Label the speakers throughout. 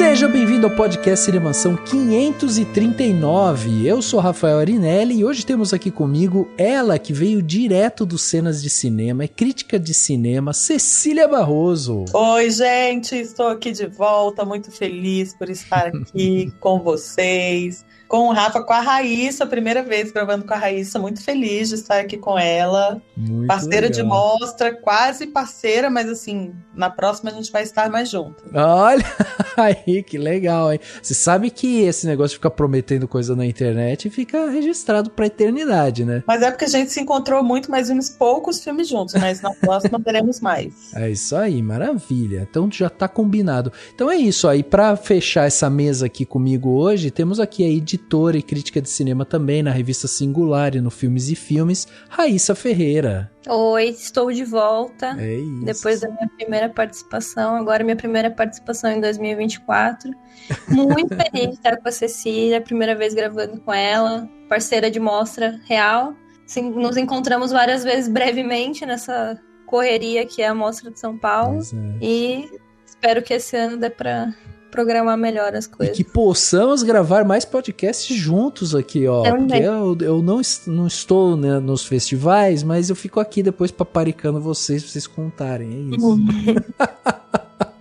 Speaker 1: Seja bem-vindo ao podcast Cinemação 539. Eu sou Rafael Arinelli e hoje temos aqui comigo ela que veio direto dos cenas de cinema, é crítica de cinema, Cecília Barroso.
Speaker 2: Oi, gente, estou aqui de volta, muito feliz por estar aqui com vocês, com o Rafa, com a Raíssa, primeira vez gravando com a Raíssa, muito feliz de estar aqui com ela. Muito parceira legal. De mostra, quase parceira, mas assim, na próxima a gente vai estar mais junto.
Speaker 1: Olha aí, que legal, hein? Você sabe que esse negócio de ficar prometendo coisa na internet fica registrado pra eternidade, né?
Speaker 2: Mas é porque a gente se encontrou muito, mas vimos poucos filmes juntos, mas na próxima teremos mais.
Speaker 1: É isso aí, maravilha. Então já tá combinado. Então é isso aí, pra fechar essa mesa aqui comigo hoje, temos aqui a editora e crítica de cinema também na revista Singular e no Filmes e Filmes, Raíssa Ferreira.
Speaker 3: Oi, estou de volta.
Speaker 1: É isso.
Speaker 3: Depois da minha primeira participação, agora minha primeira participação em 2024. Muito feliz de estar com a Cecília, primeira vez gravando com ela, parceira de mostra real. Sim, nos encontramos várias vezes brevemente nessa correria que é a Mostra de São Paulo. E espero que esse ano dê para programar melhor as coisas.
Speaker 1: E que possamos gravar mais podcasts juntos aqui, ó. Porque eu não estou, né, nos festivais, mas eu fico aqui depois paparicando vocês, pra vocês contarem, é isso.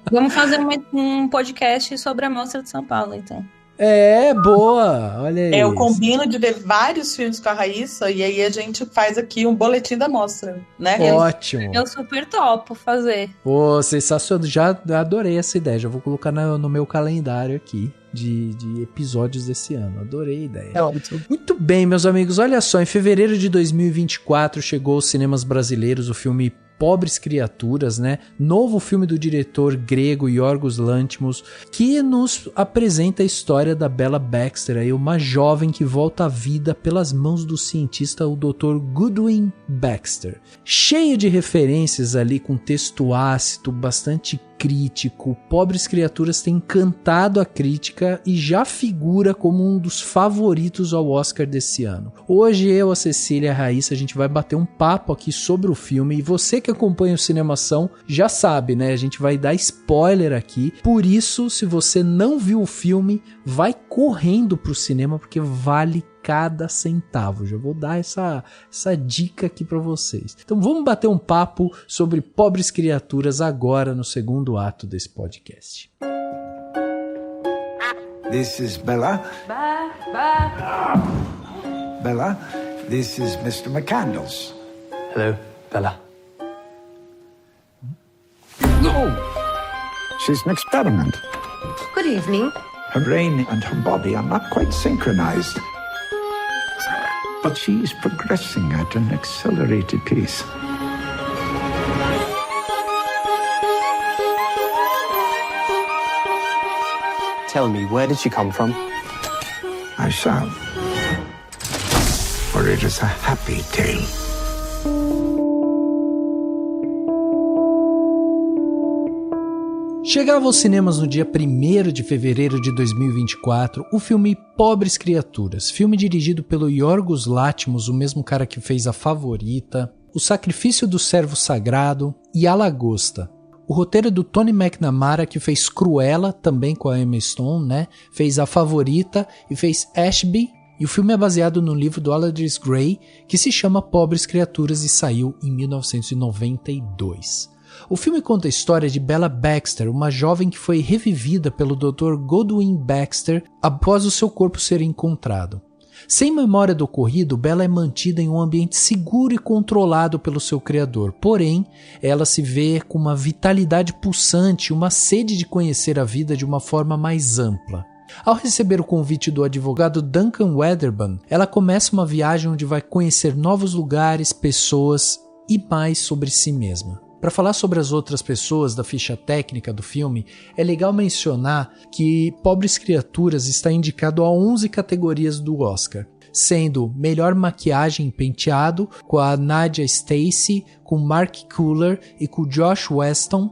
Speaker 3: Vamos fazer um podcast sobre a Mostra de São Paulo, então.
Speaker 1: É, boa, olha aí.
Speaker 2: Eu combino de ver vários filmes com a Raíssa e aí a gente faz aqui um boletim da mostra, né?
Speaker 1: Ótimo.
Speaker 3: Eu super topo fazer.
Speaker 1: Pô, sensacional, já adorei essa ideia, já vou colocar no meu calendário aqui de episódios desse ano, adorei a ideia.
Speaker 2: É ótimo.
Speaker 1: Muito bem, meus amigos, olha só, em fevereiro de 2024 chegou aos cinemas brasileiros o filme Pobres Criaturas, né? Novo filme do diretor grego Yorgos Lanthimos, que nos apresenta a história da Bella Baxter, aí uma jovem que volta à vida pelas mãos do cientista, o Dr. Goodwin Baxter. Cheio de referências ali, com texto ácido, bastante crítico, Pobres Criaturas tem encantado a crítica e já figura como um dos favoritos ao Oscar desse ano. Hoje eu, a Cecília e a Raíssa, a gente vai bater um papo aqui sobre o filme e você que acompanha o Cinemação já sabe, né? A gente vai dar spoiler aqui, por isso, se você não viu o filme, vai correndo pro cinema porque vale cada centavo. Já vou dar essa dica aqui para vocês. Então vamos bater um papo sobre Pobres Criaturas agora no segundo ato desse podcast.
Speaker 4: This is Bella. Bella, this is Mr. McCandles.
Speaker 5: Hello, Bella.
Speaker 4: No, she's an experiment.
Speaker 6: Good evening.
Speaker 4: Her brain and her body are not quite synchronized. But she's progressing at an accelerated pace.
Speaker 5: Tell me, where did she come from?
Speaker 4: I shall. For it is a happy tale.
Speaker 1: Chegava aos cinemas no dia 1º de fevereiro de 2024 o filme Pobres Criaturas, filme dirigido pelo Yorgos Lanthimos, o mesmo cara que fez A Favorita, O Sacrifício do Servo Sagrado e A Lagosta. O roteiro é do Tony McNamara, que fez Cruella, também com a Emma Stone, né? Fez A Favorita e fez Ashby, e o filme é baseado no livro do Aldous Gray, que se chama Pobres Criaturas e saiu em 1992. O filme conta a história de Bella Baxter, uma jovem que foi revivida pelo Dr. Goodwin Baxter após o seu corpo ser encontrado. Sem memória do ocorrido, Bella é mantida em um ambiente seguro e controlado pelo seu criador. Porém, ela se vê com uma vitalidade pulsante e uma sede de conhecer a vida de uma forma mais ampla. Ao receber o convite do advogado Duncan Weatherburn, ela começa uma viagem onde vai conhecer novos lugares, pessoas e mais sobre si mesma. Para falar sobre as outras pessoas da ficha técnica do filme, é legal mencionar que Pobres Criaturas está indicado a 11 categorias do Oscar, sendo Melhor Maquiagem e Penteado, com a Nadia Stacey, com Mark Cooler e com Josh Weston.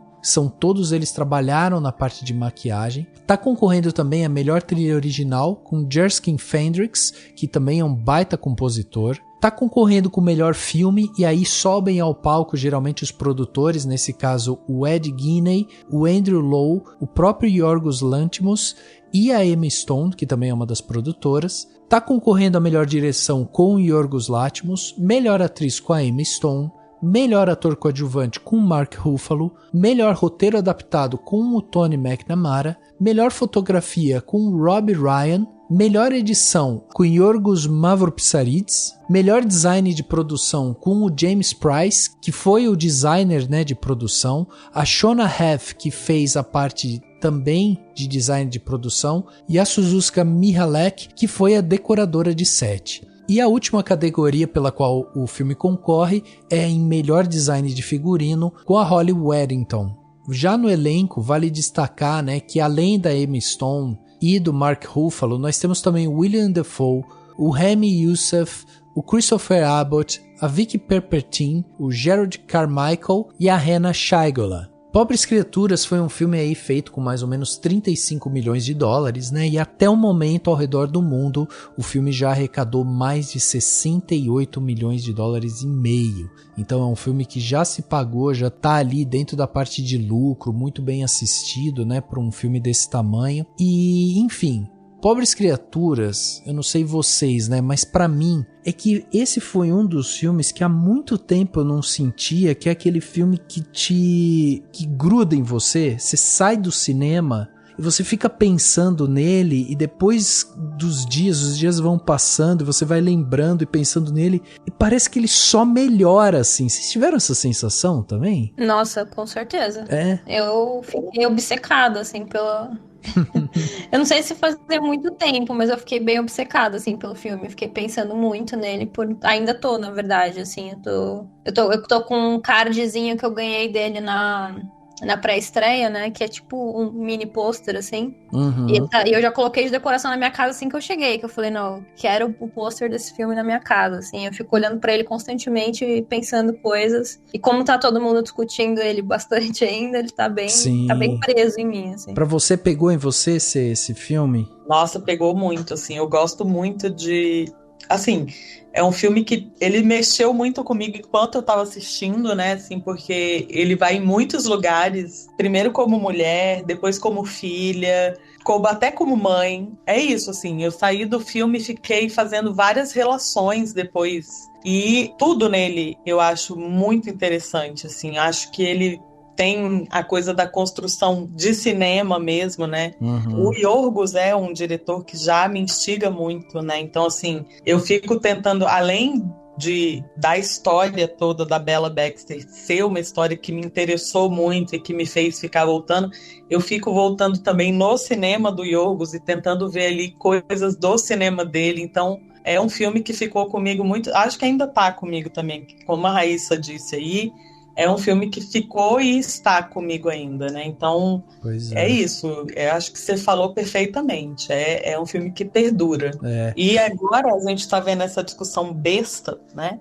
Speaker 1: Todos eles trabalharam na parte de maquiagem. Está concorrendo também a Melhor Trilha Original, com Jerskin Fendrix, que também é um baita compositor. Tá concorrendo com o melhor filme e aí sobem ao palco geralmente os produtores, nesse caso o Ed Guiney, o Andrew Lowe, o próprio Yorgos Lanthimos e a Emma Stone, que também é uma das produtoras. Tá concorrendo a melhor direção com o Yorgos Lanthimos, melhor atriz com a Emma Stone, melhor ator coadjuvante com o Mark Ruffalo, melhor roteiro adaptado com o Tony McNamara, melhor fotografia com o Rob Ryan, melhor edição com o Yorgos Mavropsarides, melhor design de produção com o James Price, que foi o designer, né, de produção, a Shona Heff, que fez a parte também de design de produção, e a Suzuka Mihalek, que foi a decoradora de set. E a última categoria pela qual o filme concorre é em melhor design de figurino com a Holly Weddington. Já no elenco, vale destacar, né, que além da Emma Stone e do Mark Ruffalo, nós temos também o William Dafoe, o Rami Youssef, o Christopher Abbott, a Vicky Perpetin, o Gerald Carmichael e a Hannah Shaigola. Pobres Criaturas foi um filme aí feito com mais ou menos 35 milhões de dólares, né? E até o momento, ao redor do mundo, o filme já arrecadou mais de 68 milhões de dólares e meio. Então é um filme que já se pagou, já tá ali dentro da parte de lucro, muito bem assistido, né? Para um filme desse tamanho. E, enfim, Pobres Criaturas, eu não sei vocês, né, mas pra mim é que esse foi um dos filmes que há muito tempo eu não sentia, que é aquele filme que gruda em você. Você sai do cinema e você fica pensando nele e depois dos dias, os dias vão passando e você vai lembrando e pensando nele e parece que ele só melhora, assim. Vocês tiveram essa sensação também?
Speaker 3: Nossa, com certeza.
Speaker 1: É?
Speaker 3: Eu fiquei obcecada, assim, pela... Eu não sei se fazia muito tempo, mas eu fiquei bem obcecada, assim, pelo filme. Fiquei pensando muito nele, ainda tô, na verdade, assim. Eu tô com um cardzinho que eu ganhei dele na pré-estreia, né? Que é tipo um mini pôster, assim.
Speaker 1: Uhum.
Speaker 3: E eu já coloquei de decoração na minha casa assim que eu cheguei. Que eu falei, não, quero o pôster desse filme na minha casa, assim. Eu fico olhando pra ele constantemente e pensando coisas. E como tá todo mundo discutindo ele bastante ainda, ele tá bem preso em mim, assim.
Speaker 1: Pra você, pegou em você esse filme?
Speaker 2: Nossa, pegou muito, assim. Eu gosto muito de... Assim, é um filme que ele mexeu muito comigo enquanto eu tava assistindo, né, assim, porque ele vai em muitos lugares, primeiro como mulher, depois como filha, até como mãe. É isso, assim, eu saí do filme e fiquei fazendo várias relações depois. E tudo nele eu acho muito interessante, assim, acho que ele tem a coisa da construção de cinema mesmo, né?
Speaker 1: Uhum.
Speaker 2: O Yorgos é um diretor que já me instiga muito, né? Então, assim, eu fico tentando, além da história toda da Bella Baxter ser uma história que me interessou muito e que me fez ficar voltando, eu fico voltando também no cinema do Yorgos e tentando ver ali coisas do cinema dele. Então, é um filme que ficou comigo muito... Acho que ainda tá comigo também, como a Raíssa disse aí. É um filme que ficou e está comigo ainda, né? Então, é isso. Eu acho que você falou perfeitamente. É um filme que perdura.
Speaker 1: É.
Speaker 2: E agora a gente está vendo essa discussão besta, né?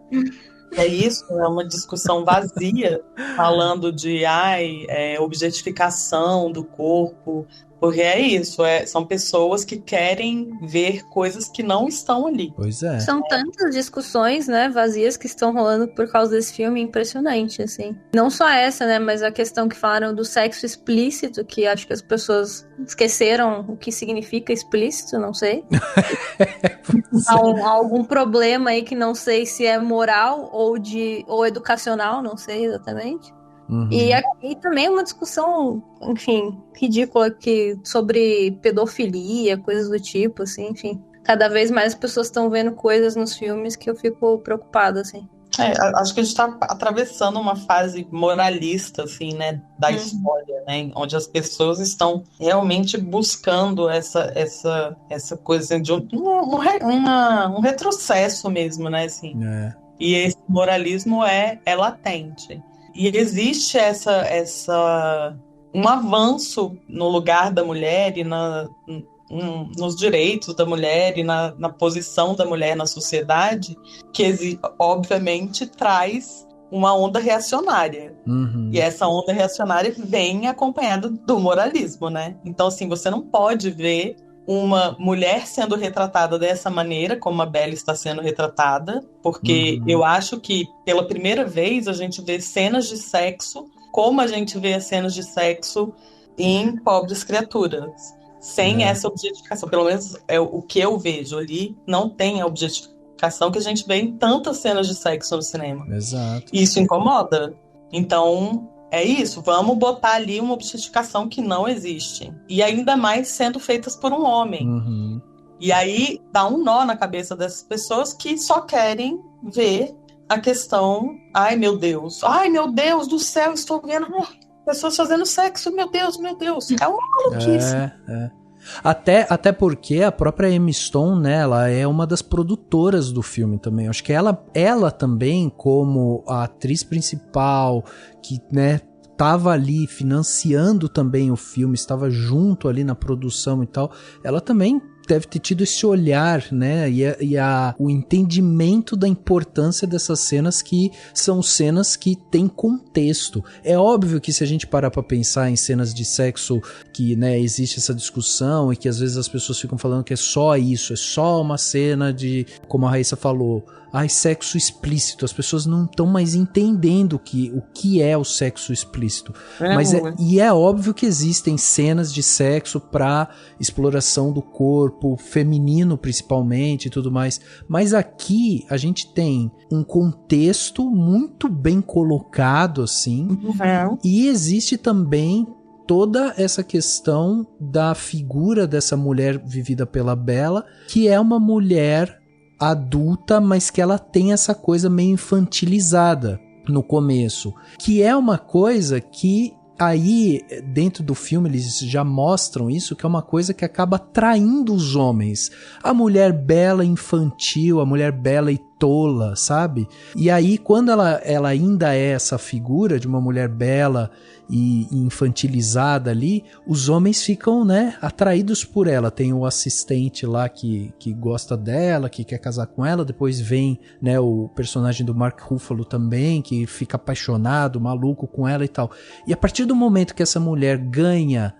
Speaker 2: É isso, é uma discussão vazia, falando de objetificação do corpo. Porque é isso, são pessoas que querem ver coisas que não estão ali.
Speaker 1: Pois é.
Speaker 3: São tantas discussões, né, vazias que estão rolando por causa desse filme, impressionante, assim. Não só essa, né, mas a questão que falaram do sexo explícito, que acho que as pessoas esqueceram o que significa explícito, não sei. Há algum problema aí que não sei se é moral ou educacional, não sei exatamente.
Speaker 1: Uhum.
Speaker 3: E também uma discussão, enfim, ridícula sobre pedofilia, coisas do tipo, assim, enfim. Cada vez mais as pessoas estão vendo coisas nos filmes que eu fico preocupada, assim.
Speaker 2: Acho que a gente está atravessando uma fase moralista, assim, né, da história, né, onde as pessoas estão realmente buscando essa coisa de um retrocesso mesmo, né, assim.
Speaker 1: É.
Speaker 2: E esse moralismo é latente. E existe um avanço no lugar da mulher e nos direitos da mulher e na posição da mulher na sociedade, que obviamente traz uma onda reacionária.
Speaker 1: Uhum.
Speaker 2: E essa onda reacionária vem acompanhada do moralismo, né? Então, assim, você não pode ver uma mulher sendo retratada dessa maneira, como a Bella está sendo retratada, porque eu acho que pela primeira vez a gente vê cenas de sexo como a gente vê as cenas de sexo em Pobres Criaturas, sem essa objetificação. Pelo menos é o que eu vejo ali, não tem a objetificação que a gente vê em tantas cenas de sexo no cinema.
Speaker 1: Exato.
Speaker 2: Isso incomoda. Então, é isso, vamos botar ali uma objetificação que não existe. E ainda mais sendo feitas por um homem. E aí dá um nó na cabeça dessas pessoas que só querem ver a questão, ai meu Deus do céu, estou vendo pessoas fazendo sexo, meu Deus, é uma maluquice.
Speaker 1: Até porque a própria Emma Stone, né, ela é uma das produtoras do filme também. Acho que ela também, como a atriz principal, que, né, estava ali financiando também o filme, estava junto ali na produção e tal, ela também deve ter tido esse olhar, né, o entendimento da importância dessas cenas, que são cenas que têm contexto. É óbvio que se a gente parar pra pensar em cenas de sexo, que, né, existe essa discussão e que às vezes as pessoas ficam falando que é só isso, é só uma cena de, como a Raíssa falou, sexo explícito. As pessoas não estão mais entendendo o que é o sexo explícito. E é óbvio que existem cenas de sexo para exploração do corpo, feminino principalmente e tudo mais. Mas aqui a gente tem um contexto muito bem colocado, assim. E existe também toda essa questão da figura dessa mulher vivida pela Bella, que é uma mulher adulta, mas que ela tem essa coisa meio infantilizada no começo, que é uma coisa que aí dentro do filme eles já mostram isso, que é uma coisa que acaba atraindo os homens, a mulher bela infantil, a mulher bela e tola, sabe? E aí quando ela ainda é essa figura de uma mulher bela e infantilizada ali, os homens ficam, né, atraídos por ela. Tem o assistente lá que gosta dela, que quer casar com ela, depois vem, né, o personagem do Mark Ruffalo também, que fica apaixonado, maluco com ela e tal. E a partir do momento que essa mulher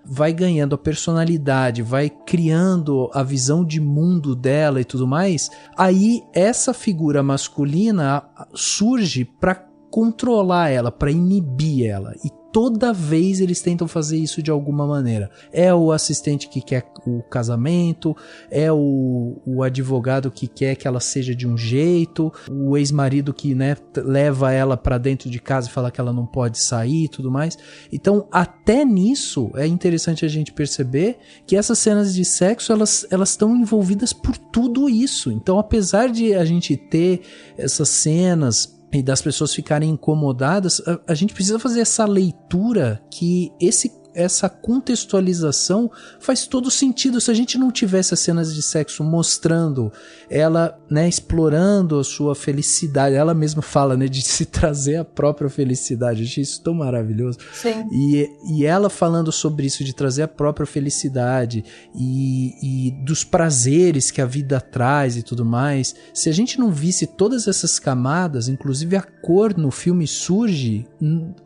Speaker 1: vai ganhando a personalidade, vai criando a visão de mundo dela e tudo mais, aí essa figura masculina surge para controlar ela, para inibir ela. E toda vez eles tentam fazer isso de alguma maneira. É o assistente que quer o casamento, é o advogado que quer que ela seja de um jeito, o ex-marido que, né, leva ela pra dentro de casa e fala que ela não pode sair e tudo mais. Então, até nisso, é interessante a gente perceber que essas cenas de sexo, elas estão envolvidas por tudo isso. Então, apesar de a gente ter essas cenas e das pessoas ficarem incomodadas, a gente precisa fazer essa leitura, que essa contextualização faz todo sentido. Se a gente não tivesse as cenas de sexo mostrando ela, né, explorando a sua felicidade, ela mesma fala, né, de se trazer a própria felicidade. Eu achei isso tão maravilhoso.
Speaker 3: Sim.
Speaker 1: E ela falando sobre isso, de trazer a própria felicidade e dos prazeres que a vida traz e tudo mais. Se a gente não visse todas essas camadas, inclusive a cor no filme surge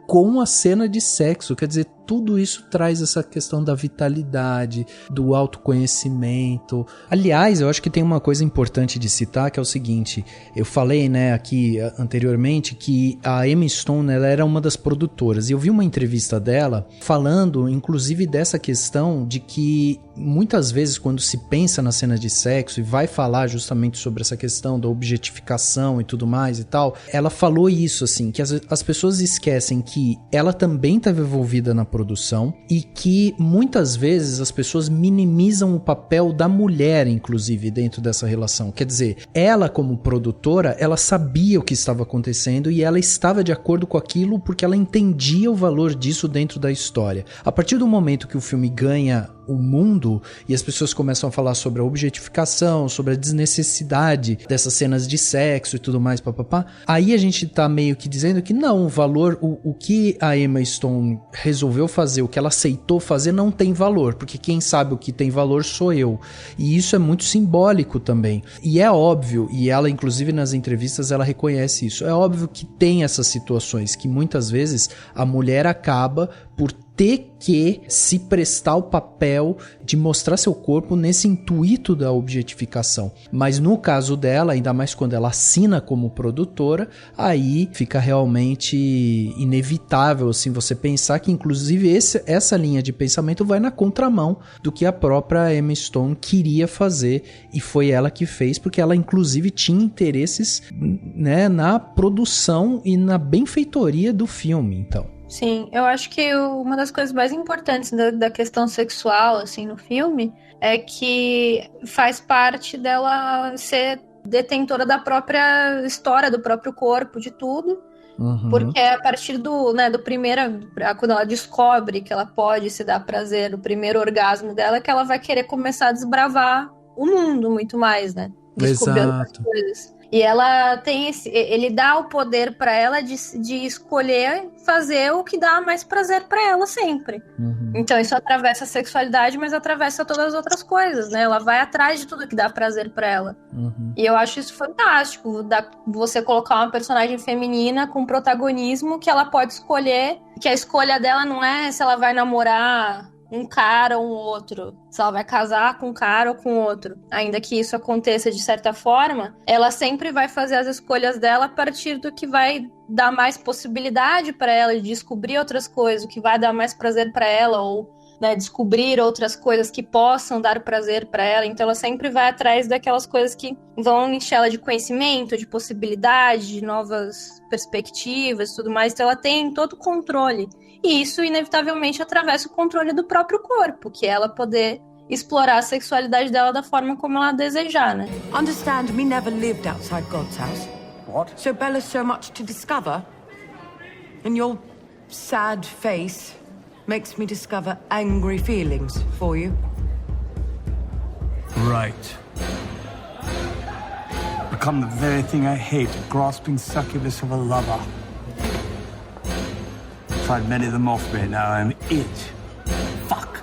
Speaker 1: com a cena de sexo, quer dizer, tudo isso traz essa questão da vitalidade, do autoconhecimento. Aliás, eu acho que tem uma coisa importante de citar, que é o seguinte: eu falei, né, aqui anteriormente que a Emma Stone, ela era uma das produtoras, e eu vi uma entrevista dela falando, inclusive, dessa questão de que muitas vezes quando se pensa na cena de sexo e vai falar justamente sobre essa questão da objetificação e tudo mais e tal, ela falou isso, assim, que as pessoas esquecem que ela também estava envolvida na produção e que muitas vezes as pessoas minimizam o papel da mulher, inclusive, dentro dessa relação. Quer dizer, ela como produtora, ela sabia o que estava acontecendo e ela estava de acordo com aquilo porque ela entendia o valor disso dentro da história. A partir do momento que o filme ganha o mundo e as pessoas começam a falar sobre a objetificação, sobre a desnecessidade dessas cenas de sexo e tudo mais, papapá, aí a gente tá meio que dizendo que não, o valor, o que a Emma Stone resolveu fazer, o que ela aceitou fazer não tem valor, porque quem sabe o que tem valor sou eu. E isso é muito simbólico também. E é óbvio, e ela inclusive nas entrevistas ela reconhece isso, é óbvio que tem essas situações que muitas vezes a mulher acaba por ter que se prestar o papel de mostrar seu corpo nesse intuito da objetificação. Mas no caso dela, ainda mais quando ela assina como produtora, aí fica realmente inevitável assim, você pensar que inclusive essa linha de pensamento vai na contramão do que a própria Emma Stone queria fazer, e foi ela que fez, porque ela inclusive tinha interesses, né, na produção e na benfeitoria do filme, então.
Speaker 3: Sim, eu acho que uma das coisas mais importantes da questão sexual, assim, no filme, é que faz parte dela ser detentora da própria história, do próprio corpo, de tudo. Uhum. Porque a partir do primeiro, quando ela descobre que ela pode se dar prazer, o primeiro orgasmo dela, que ela vai querer começar a desbravar o mundo muito mais, né? Descobrir outras coisas. E ela tem ele dá o poder pra ela de escolher fazer o que dá mais prazer pra ela sempre. Uhum. Então isso atravessa a sexualidade, mas atravessa todas as outras coisas, né? Ela vai atrás de tudo que dá prazer pra ela. Uhum. E eu acho isso fantástico, você colocar uma personagem feminina com protagonismo que ela pode escolher, que a escolha dela não é se ela vai namorar um cara ou um outro, se ela vai casar com um cara ou com outro. Ainda que isso aconteça de certa forma, ela sempre vai fazer as escolhas dela a partir do que vai dar mais possibilidade para ela de descobrir outras coisas, o que vai dar mais prazer para ela, ou, né, descobrir outras coisas que possam dar prazer para ela. Então ela sempre vai atrás daquelas coisas que vão encher ela de conhecimento, de possibilidade, de novas perspectivas e tudo mais. Então ela tem todo o controle. E isso, inevitavelmente, atravessa o controle do próprio corpo, que é ela poder explorar a sexualidade dela da forma como ela desejar, né?
Speaker 6: Understand, me never lived outside God's house.
Speaker 4: What?
Speaker 6: So Bella's so much to discover. And your sad face makes me discover angry feelings for you.
Speaker 7: Right. Become the very thing I hate, a grasping succubus of a lover. Tried many of them off me, now I'm it. Fuck.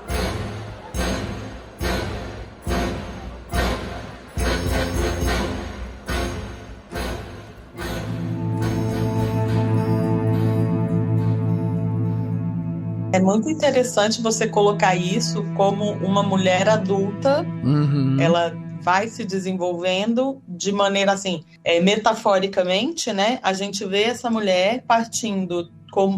Speaker 2: É muito interessante você colocar isso como uma mulher adulta. Uhum. Ela vai se desenvolvendo de maneira assim, metaforicamente, né? A gente vê essa mulher partindo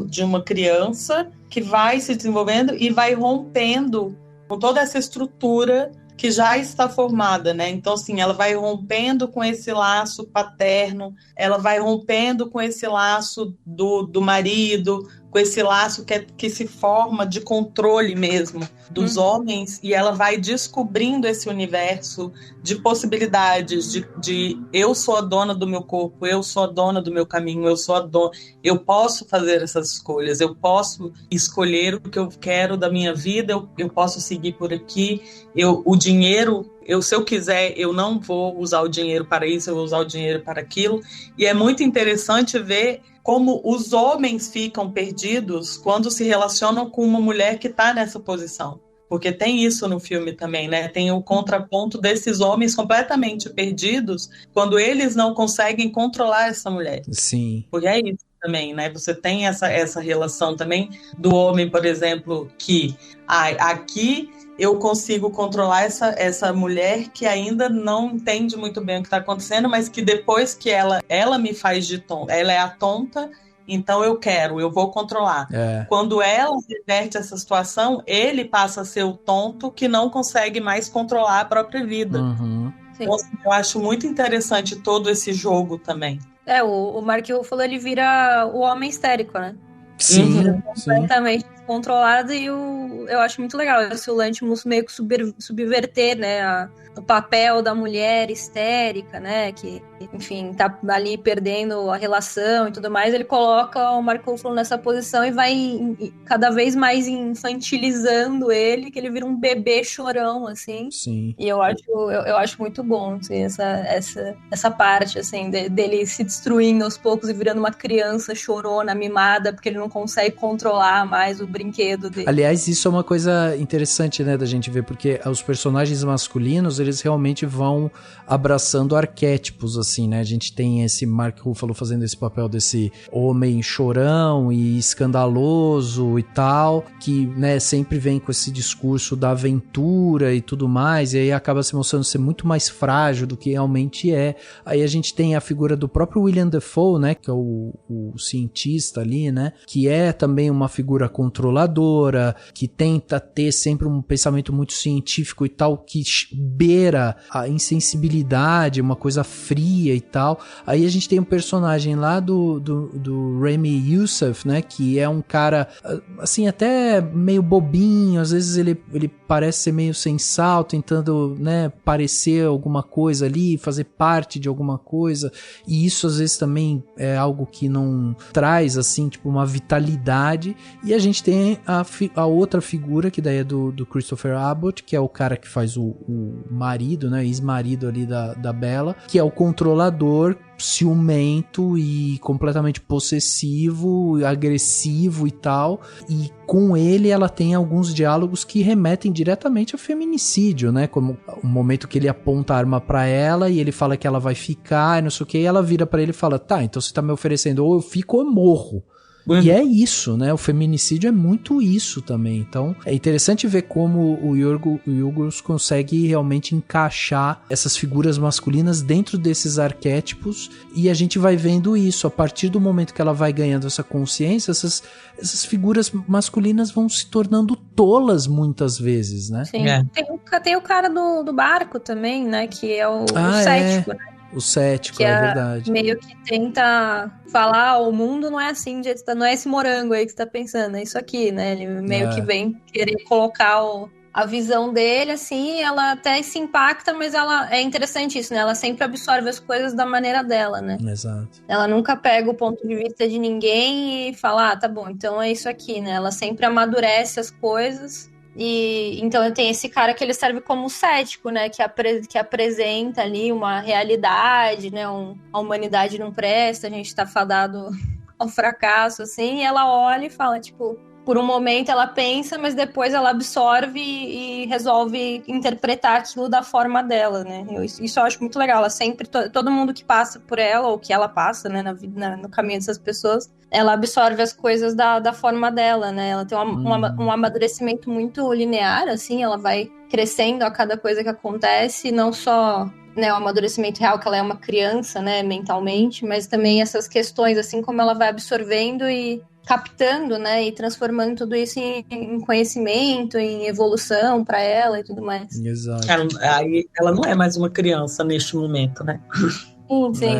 Speaker 2: de uma criança que vai se desenvolvendo e vai rompendo com toda essa estrutura que já está formada, né? Então, assim, ela vai rompendo com esse laço paterno, ela vai rompendo com esse laço do marido, com esse laço que se forma de controle mesmo dos homens, e ela vai descobrindo esse universo de possibilidades, de eu sou a dona do meu corpo, eu sou a dona do meu caminho, eu posso fazer essas escolhas, eu posso escolher o que eu quero da minha vida, eu posso seguir por aqui, o dinheiro, se eu quiser, eu não vou usar o dinheiro para isso, eu vou usar o dinheiro para aquilo. E é muito interessante ver como os homens ficam perdidos quando se relacionam com uma mulher que está nessa posição. Porque tem isso no filme também, né? Tem o contraponto desses homens completamente perdidos quando eles não conseguem controlar essa mulher.
Speaker 1: Sim.
Speaker 2: Porque é isso também, né? Você tem essa relação também do homem, por exemplo, que aqui eu consigo controlar essa mulher que ainda não entende muito bem o que está acontecendo, mas que depois que ela me faz de tonta, ela é a tonta, então eu vou controlar. Quando ela reverte essa situação, ele passa a ser o tonto que não consegue mais controlar a própria vida. Uhum. Então, eu acho muito interessante todo esse jogo também.
Speaker 3: O Mark Ruffalo, ele vira o homem histérico, né?
Speaker 1: Sim,
Speaker 3: completamente descontrolado, e eu acho muito legal esse Lanthimos meio que subverter, né, o papel da mulher histérica, né, que, enfim, tá ali perdendo a relação e tudo mais. Ele coloca o Mark Ruffalo nessa posição e vai cada vez mais infantilizando ele, que ele vira um bebê chorão, assim.
Speaker 1: Sim.
Speaker 3: E eu acho muito bom, assim, essa parte, assim, dele se destruindo aos poucos e virando uma criança chorona, mimada, porque ele não consegue controlar mais o brinquedo dele.
Speaker 1: Aliás, isso é uma coisa interessante, né, da gente ver, porque os personagens masculinos, eles realmente vão abraçando arquétipos, assim, né? A gente tem esse Mark Ruffalo fazendo esse papel desse homem chorão e escandaloso e tal, que, né, sempre vem com esse discurso da aventura e tudo mais, e aí acaba se mostrando ser muito mais frágil do que realmente é. Aí a gente tem a figura do próprio William Dafoe, né, que é o cientista ali, né, que é também uma figura controladora, que tenta ter sempre um pensamento muito científico e tal, que beira a insensibilidade, uma coisa fria e tal. Aí a gente tem um personagem lá do Rami Youssef, né, que é um cara, assim, até meio bobinho, às vezes ele parece ser meio sem sal, tentando, né, parecer alguma coisa ali, fazer parte de alguma coisa, e isso às vezes também é algo que não traz, assim, tipo, uma vitalidade. E a gente tem a outra figura, que daí é do Christopher Abbott, que é o cara que faz o marido, né, ex-marido ali da Bella, que é o controlador, ciumento e completamente possessivo, agressivo e tal, e com ele ela tem alguns diálogos que remetem diretamente ao feminicídio, né, como o momento que ele aponta a arma pra ela e ele fala que ela vai ficar e não sei o que, e ela vira pra ele e fala, tá, então você tá me oferecendo ou eu fico ou eu morro. E é isso, né? O feminicídio é muito isso também. Então, é interessante ver como o Yorgos consegue realmente encaixar essas figuras masculinas dentro desses arquétipos, e a gente vai vendo isso. A partir do momento que ela vai ganhando essa consciência, essas figuras masculinas vão se tornando tolas muitas vezes, né?
Speaker 3: Sim. Tem o cara do barco também, né? Que é o cético, né?
Speaker 1: O cético,
Speaker 3: que
Speaker 1: é verdade.
Speaker 3: Meio que tenta falar, o mundo não é assim, não é esse morango aí que você tá pensando, é isso aqui, né? Ele meio que vem querer colocar a visão dele, assim, ela até se impacta, mas é interessante isso, né? Ela sempre absorve as coisas da maneira dela, né?
Speaker 1: Exato.
Speaker 3: Ela nunca pega o ponto de vista de ninguém e fala, tá bom, então é isso aqui, né? Ela sempre amadurece as coisas. E então tem esse cara que ele serve como cético, né? Que apresenta ali uma realidade, né? A humanidade não presta, a gente tá fadado ao fracasso, assim. E ela olha e fala, tipo, por um momento ela pensa, mas depois ela absorve e resolve interpretar aquilo da forma dela, né? Isso eu acho muito legal. Ela sempre, todo mundo que passa por ela, ou que ela passa, né, no caminho dessas pessoas, ela absorve as coisas da forma dela, né? Ela tem um amadurecimento muito linear, assim, ela vai crescendo a cada coisa que acontece, não só, né, o amadurecimento real, que ela é uma criança, né, mentalmente, mas também essas questões, assim, como ela vai absorvendo e captando, né, e transformando tudo isso em conhecimento, em evolução para ela e tudo mais.
Speaker 1: Exato.
Speaker 2: Ela não é mais uma criança neste momento, né?
Speaker 3: Sim,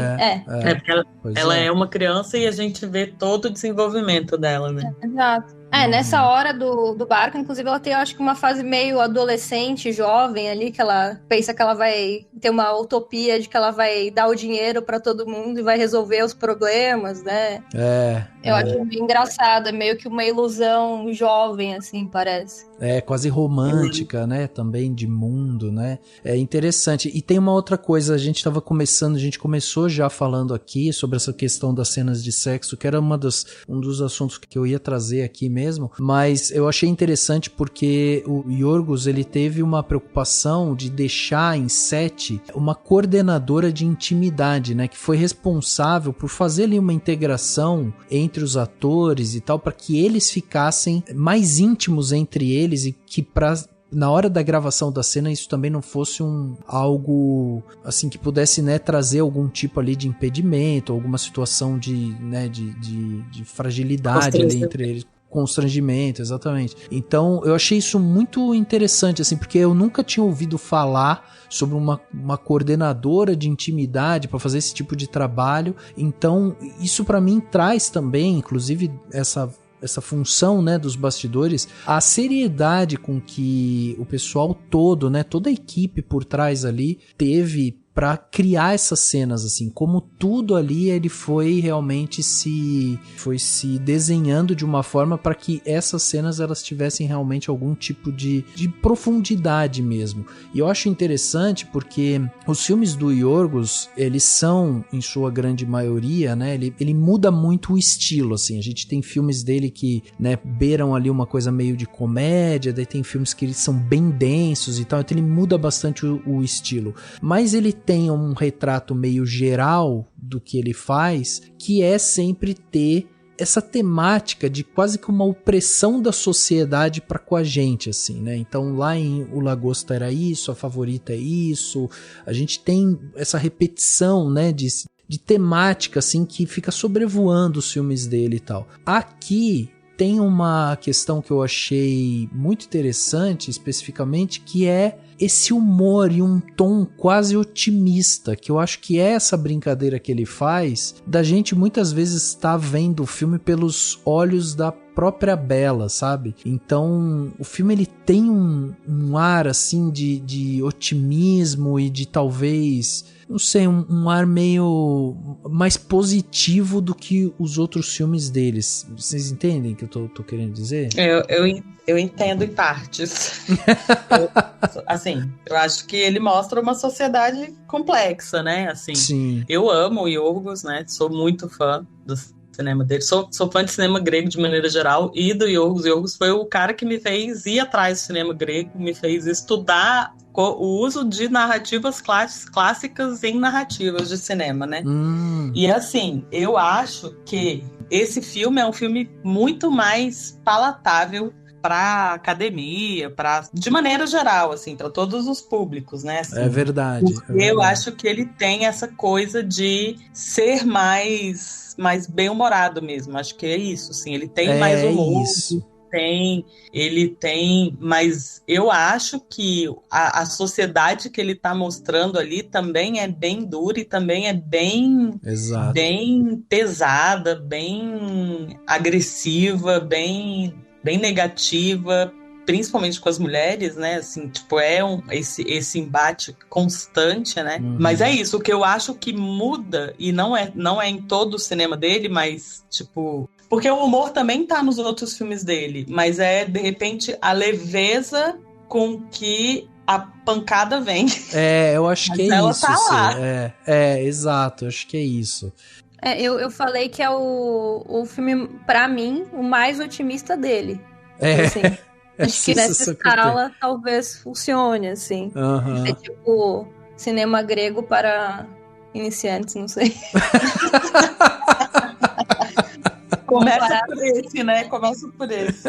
Speaker 2: porque ela é uma criança e a gente vê todo o desenvolvimento dela, né?
Speaker 3: Exato. Nessa hora do barco, inclusive, ela tem, eu acho que uma fase meio adolescente, jovem ali, que ela pensa que ela vai ter uma utopia de que ela vai dar o dinheiro pra todo mundo e vai resolver os problemas, né? Eu acho bem engraçado, é meio que uma ilusão jovem, assim, parece.
Speaker 1: É, quase romântica, né? Também de mundo, né? É interessante. E tem uma outra coisa, a gente começou já falando aqui sobre essa questão das cenas de sexo, que era um dos assuntos que eu ia trazer aqui mesmo, mas eu achei interessante porque o Yorgos, ele teve uma preocupação de deixar em set uma coordenadora de intimidade, né? Que foi responsável por fazer ali uma integração entre os atores e tal, para que eles ficassem mais íntimos entre eles e que na hora da gravação da cena isso também não fosse algo assim que pudesse, né, trazer algum tipo ali de impedimento, alguma situação de fragilidade ali entre eles. Constrangimento, exatamente. Então eu achei isso muito interessante, assim, porque eu nunca tinha ouvido falar sobre uma coordenadora de intimidade para fazer esse tipo de trabalho. Então isso para mim traz também, inclusive, essa função, né, dos bastidores, a seriedade com que o pessoal todo, né, toda a equipe por trás ali teve para criar essas cenas, assim, como tudo ali ele foi realmente se desenhando de uma forma para que essas cenas elas tivessem realmente algum tipo de profundidade mesmo. E eu acho interessante porque os filmes do Yorgos, eles são, em sua grande maioria, né, ele muda muito o estilo, assim, a gente tem filmes dele que, né, beiram ali uma coisa meio de comédia, daí tem filmes que eles são bem densos e tal, então ele muda bastante o estilo, mas ele tem um retrato meio geral do que ele faz, que é sempre ter essa temática de quase que uma opressão da sociedade para com a gente, assim, né? Então lá em O Lagosta era isso, A Favorita é isso, a gente tem essa repetição, né, de temática, assim, que fica sobrevoando os filmes dele e tal. Aqui tem uma questão que eu achei muito interessante, especificamente, que é esse humor e um tom quase otimista, que eu acho que é essa brincadeira que ele faz, da gente muitas vezes estar vendo o filme pelos olhos da própria Bella, sabe? Então, o filme ele tem um ar, assim, de otimismo e de talvez, não sei, um ar meio mais positivo do que os outros filmes deles. Vocês entendem o que eu tô querendo dizer?
Speaker 2: Eu entendo em partes. Eu acho que ele mostra uma sociedade complexa, né? Assim,
Speaker 1: sim.
Speaker 2: Eu amo o Yorgos, né? Sou muito fã do cinema dele. Sou fã de cinema grego de maneira geral e do Yorgos. O Yorgos foi o cara que me fez ir atrás do cinema grego, me fez estudar o uso de narrativas clássicas em narrativas de cinema, né? E assim, eu acho que esse filme é um filme muito mais palatável para academia, de maneira geral, assim, para todos os públicos, né? Assim,
Speaker 1: é verdade.
Speaker 2: Eu acho que ele tem essa coisa de ser mais bem-humorado mesmo. Acho que é isso, assim. Ele tem mais humor.
Speaker 1: Isso.
Speaker 2: Ele tem, mas eu acho que a sociedade que ele está mostrando ali também é bem dura e também é bem pesada, bem agressiva, bem negativa, principalmente com as mulheres, né? Assim, tipo, esse embate constante, né? Mas é isso, o que eu acho que muda, e não é em todo o cinema dele, mas, tipo... Porque o humor também tá nos outros filmes dele, mas é, de repente, a leveza com que a pancada vem.
Speaker 1: Eu acho que é isso.
Speaker 2: Tá lá.
Speaker 1: Exato, eu acho que é isso.
Speaker 3: Eu falei que é o filme, pra mim, o mais otimista dele. Assim, acho que nessa escala talvez funcione, assim. É tipo cinema grego para iniciantes, não sei.
Speaker 2: Começa por esse, né? Começa por esse.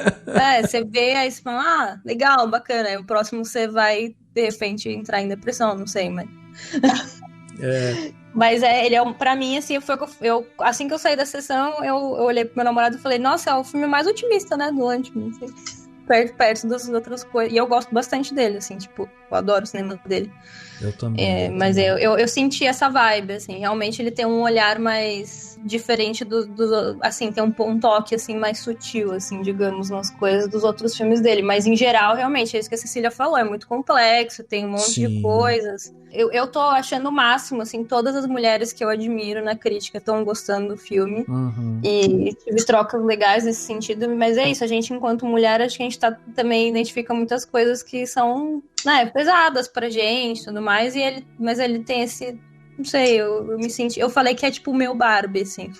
Speaker 3: Você vê, aí você fala, legal, bacana. Aí o próximo você vai, de repente, entrar em depressão, não sei, mas... Mas ele é, pra mim, assim, assim que eu saí da sessão, eu olhei pro meu namorado e falei, nossa, é o filme mais otimista, né, do Lanthimos, assim, perto das outras coisas. E eu gosto bastante dele, assim, tipo, eu adoro o cinema dele.
Speaker 1: Eu também.
Speaker 3: Mas eu senti essa vibe, assim, realmente ele tem um olhar mais diferente assim, tem um toque, assim, mais sutil, assim, digamos, nas coisas dos outros filmes dele, mas em geral, realmente, é isso que a Cecília falou, é muito complexo, tem um monte de coisas. Eu tô achando o máximo, assim, todas as mulheres que eu admiro na crítica estão gostando do filme, e tive trocas legais nesse sentido, mas é isso, a gente, enquanto mulher, acho que a gente também identifica muitas coisas que são, né, pesadas pra gente, tudo mais, mas ele tem esse, não sei, eu me senti, eu falei que é tipo o meu Barbie, assim.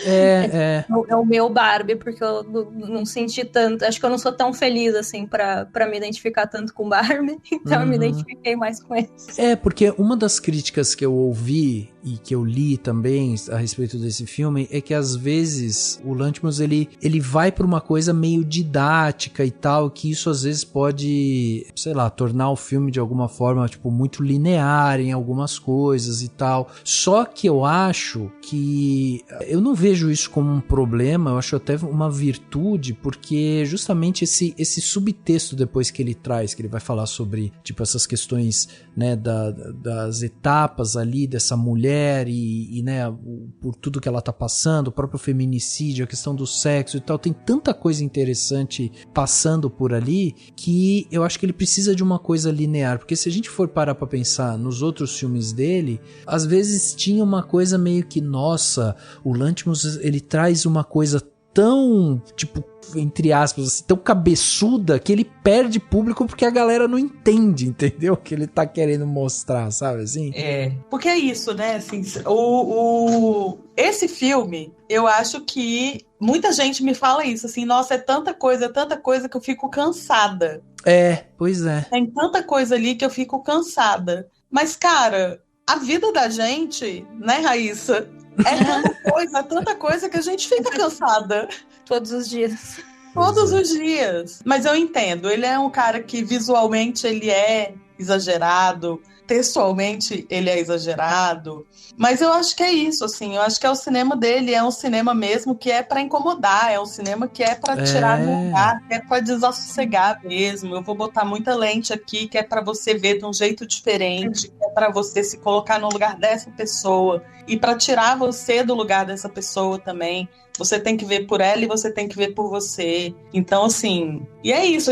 Speaker 3: É o meu Barbie, porque eu não senti tanto, acho que eu não sou tão feliz assim pra me identificar tanto com Barbie, então eu me identifiquei mais com esse.
Speaker 1: Porque uma das críticas que eu ouvi e que eu li também a respeito desse filme é que às vezes o Lanthimos ele vai pra uma coisa meio didática e tal, que isso às vezes pode, sei lá, tornar o filme de alguma forma tipo muito linear em algumas coisas e tal. Só que eu acho que eu não vejo isso como um problema, eu acho até uma virtude, porque justamente esse subtexto depois que ele traz, que ele vai falar sobre tipo essas questões, né, das etapas ali dessa mulher mulher e né, por tudo que ela tá passando, o próprio feminicídio, a questão do sexo e tal, tem tanta coisa interessante passando por ali que eu acho que ele precisa de uma coisa linear, porque se a gente for parar pra pensar nos outros filmes dele, às vezes tinha uma coisa meio que, nossa, o Lanthimos, ele traz uma coisa tão, tipo, entre aspas, assim, tão cabeçuda que ele perde público porque a galera não entende, entendeu? O que ele tá querendo mostrar, sabe assim?
Speaker 2: Porque é isso, né? Assim, esse filme, eu acho que muita gente me fala isso, assim, nossa, é tanta coisa que eu fico cansada.
Speaker 1: Pois é.
Speaker 2: Tem tanta coisa ali que eu fico cansada. Mas, cara, a vida da gente, né, Raíssa? É tanta coisa que a gente fica cansada.
Speaker 3: Todos os dias.
Speaker 2: Todos os dias. Mas eu entendo, ele é um cara que visualmente ele é exagerado, textualmente ele é exagerado, mas eu acho que é isso, assim, eu acho que é o cinema dele, é um cinema mesmo que é pra incomodar, é um cinema que é pra tirar do lugar, que é pra desassossegar mesmo. Eu vou botar muita lente aqui, que é pra você ver de um jeito diferente, que é pra você se colocar no lugar dessa pessoa e pra tirar você do lugar dessa pessoa também. Você tem que ver por ela e você tem que ver por você. Então, assim, e é isso.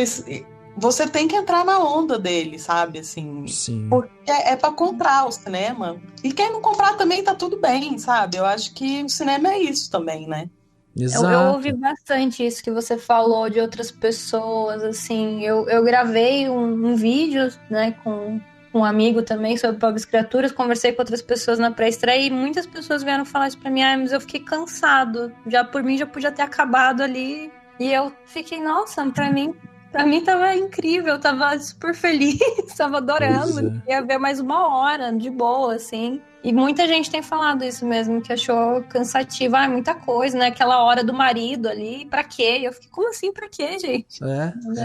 Speaker 2: Você tem que entrar na onda dele, sabe? Assim,
Speaker 1: sim.
Speaker 2: Porque é pra comprar o cinema. E quem não comprar também tá tudo bem, sabe? Eu acho que o cinema é isso também, né?
Speaker 1: Exato.
Speaker 3: Eu ouvi bastante isso que você falou de outras pessoas, assim. Eu gravei um vídeo, né, com um amigo também sobre Pobres Criaturas, conversei com outras pessoas na pré-estreia e muitas pessoas vieram falar isso pra mim, mas eu fiquei cansado. Já por mim já podia ter acabado ali. E eu fiquei, nossa, pra mim tava incrível, eu tava super feliz, tava adorando. Ia ver mais 1 hora, de boa, assim. E muita gente tem falado isso mesmo, que achou cansativo. Muita coisa, né? Aquela hora do marido ali, pra quê? Eu fiquei, como assim, pra quê, gente?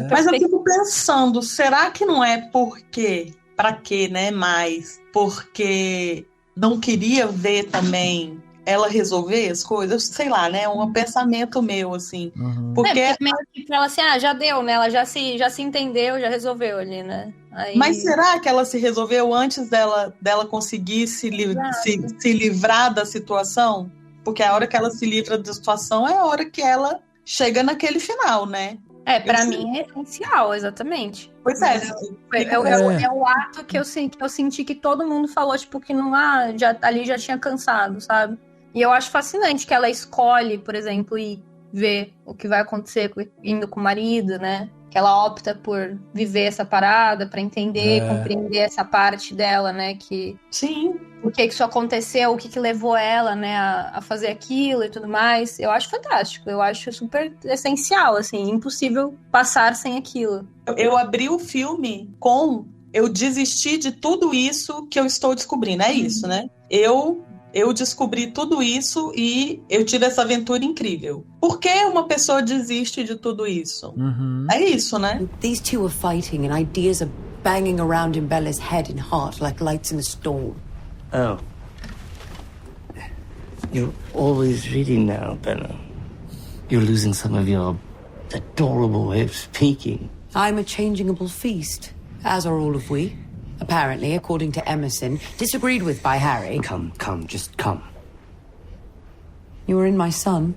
Speaker 2: Mas eu fico pensando, será que não é porque... Pra quê, né? Mais porque não queria ver também ela resolver as coisas, sei lá, né? Um pensamento meu, assim.
Speaker 3: Porque meio que ela assim, já deu, né? Ela já se entendeu, já resolveu ali, né? Aí...
Speaker 2: Mas será que ela se resolveu antes dela conseguir se livrar da situação? Porque a hora que ela se livra da situação é a hora que ela chega naquele final, né?
Speaker 3: Pra mim é essencial, exatamente.
Speaker 2: Pois é.
Speaker 3: É o ato que eu senti que todo mundo falou, tipo, que não, ali já tinha cansado, sabe? E eu acho fascinante que ela escolhe, por exemplo, ir ver o que vai acontecer indo com o marido, né? Que ela opta por viver essa parada, pra entender, compreender essa parte dela, né? Que...
Speaker 2: Sim.
Speaker 3: O que isso aconteceu, o que levou ela, né, a fazer aquilo e tudo mais. Eu acho fantástico, eu acho super essencial, assim, impossível passar sem aquilo.
Speaker 2: Eu abri o filme eu desisti de tudo isso que eu estou descobrindo, é isso, né? Eu descobri tudo isso e eu tive essa aventura incrível. Por que uma pessoa desiste de tudo isso? É isso, né?
Speaker 6: These two are fighting and ideas are banging around in Bella's head and heart like lights in a storm.
Speaker 8: Oh. You're always reading now, Bella. You're losing some of your adorable way of speaking.
Speaker 6: I'm a changeable feast, as are all of we. Apparently, according to Emerson, disagreed with by Harry.
Speaker 8: Come, just come.
Speaker 6: You were in my son.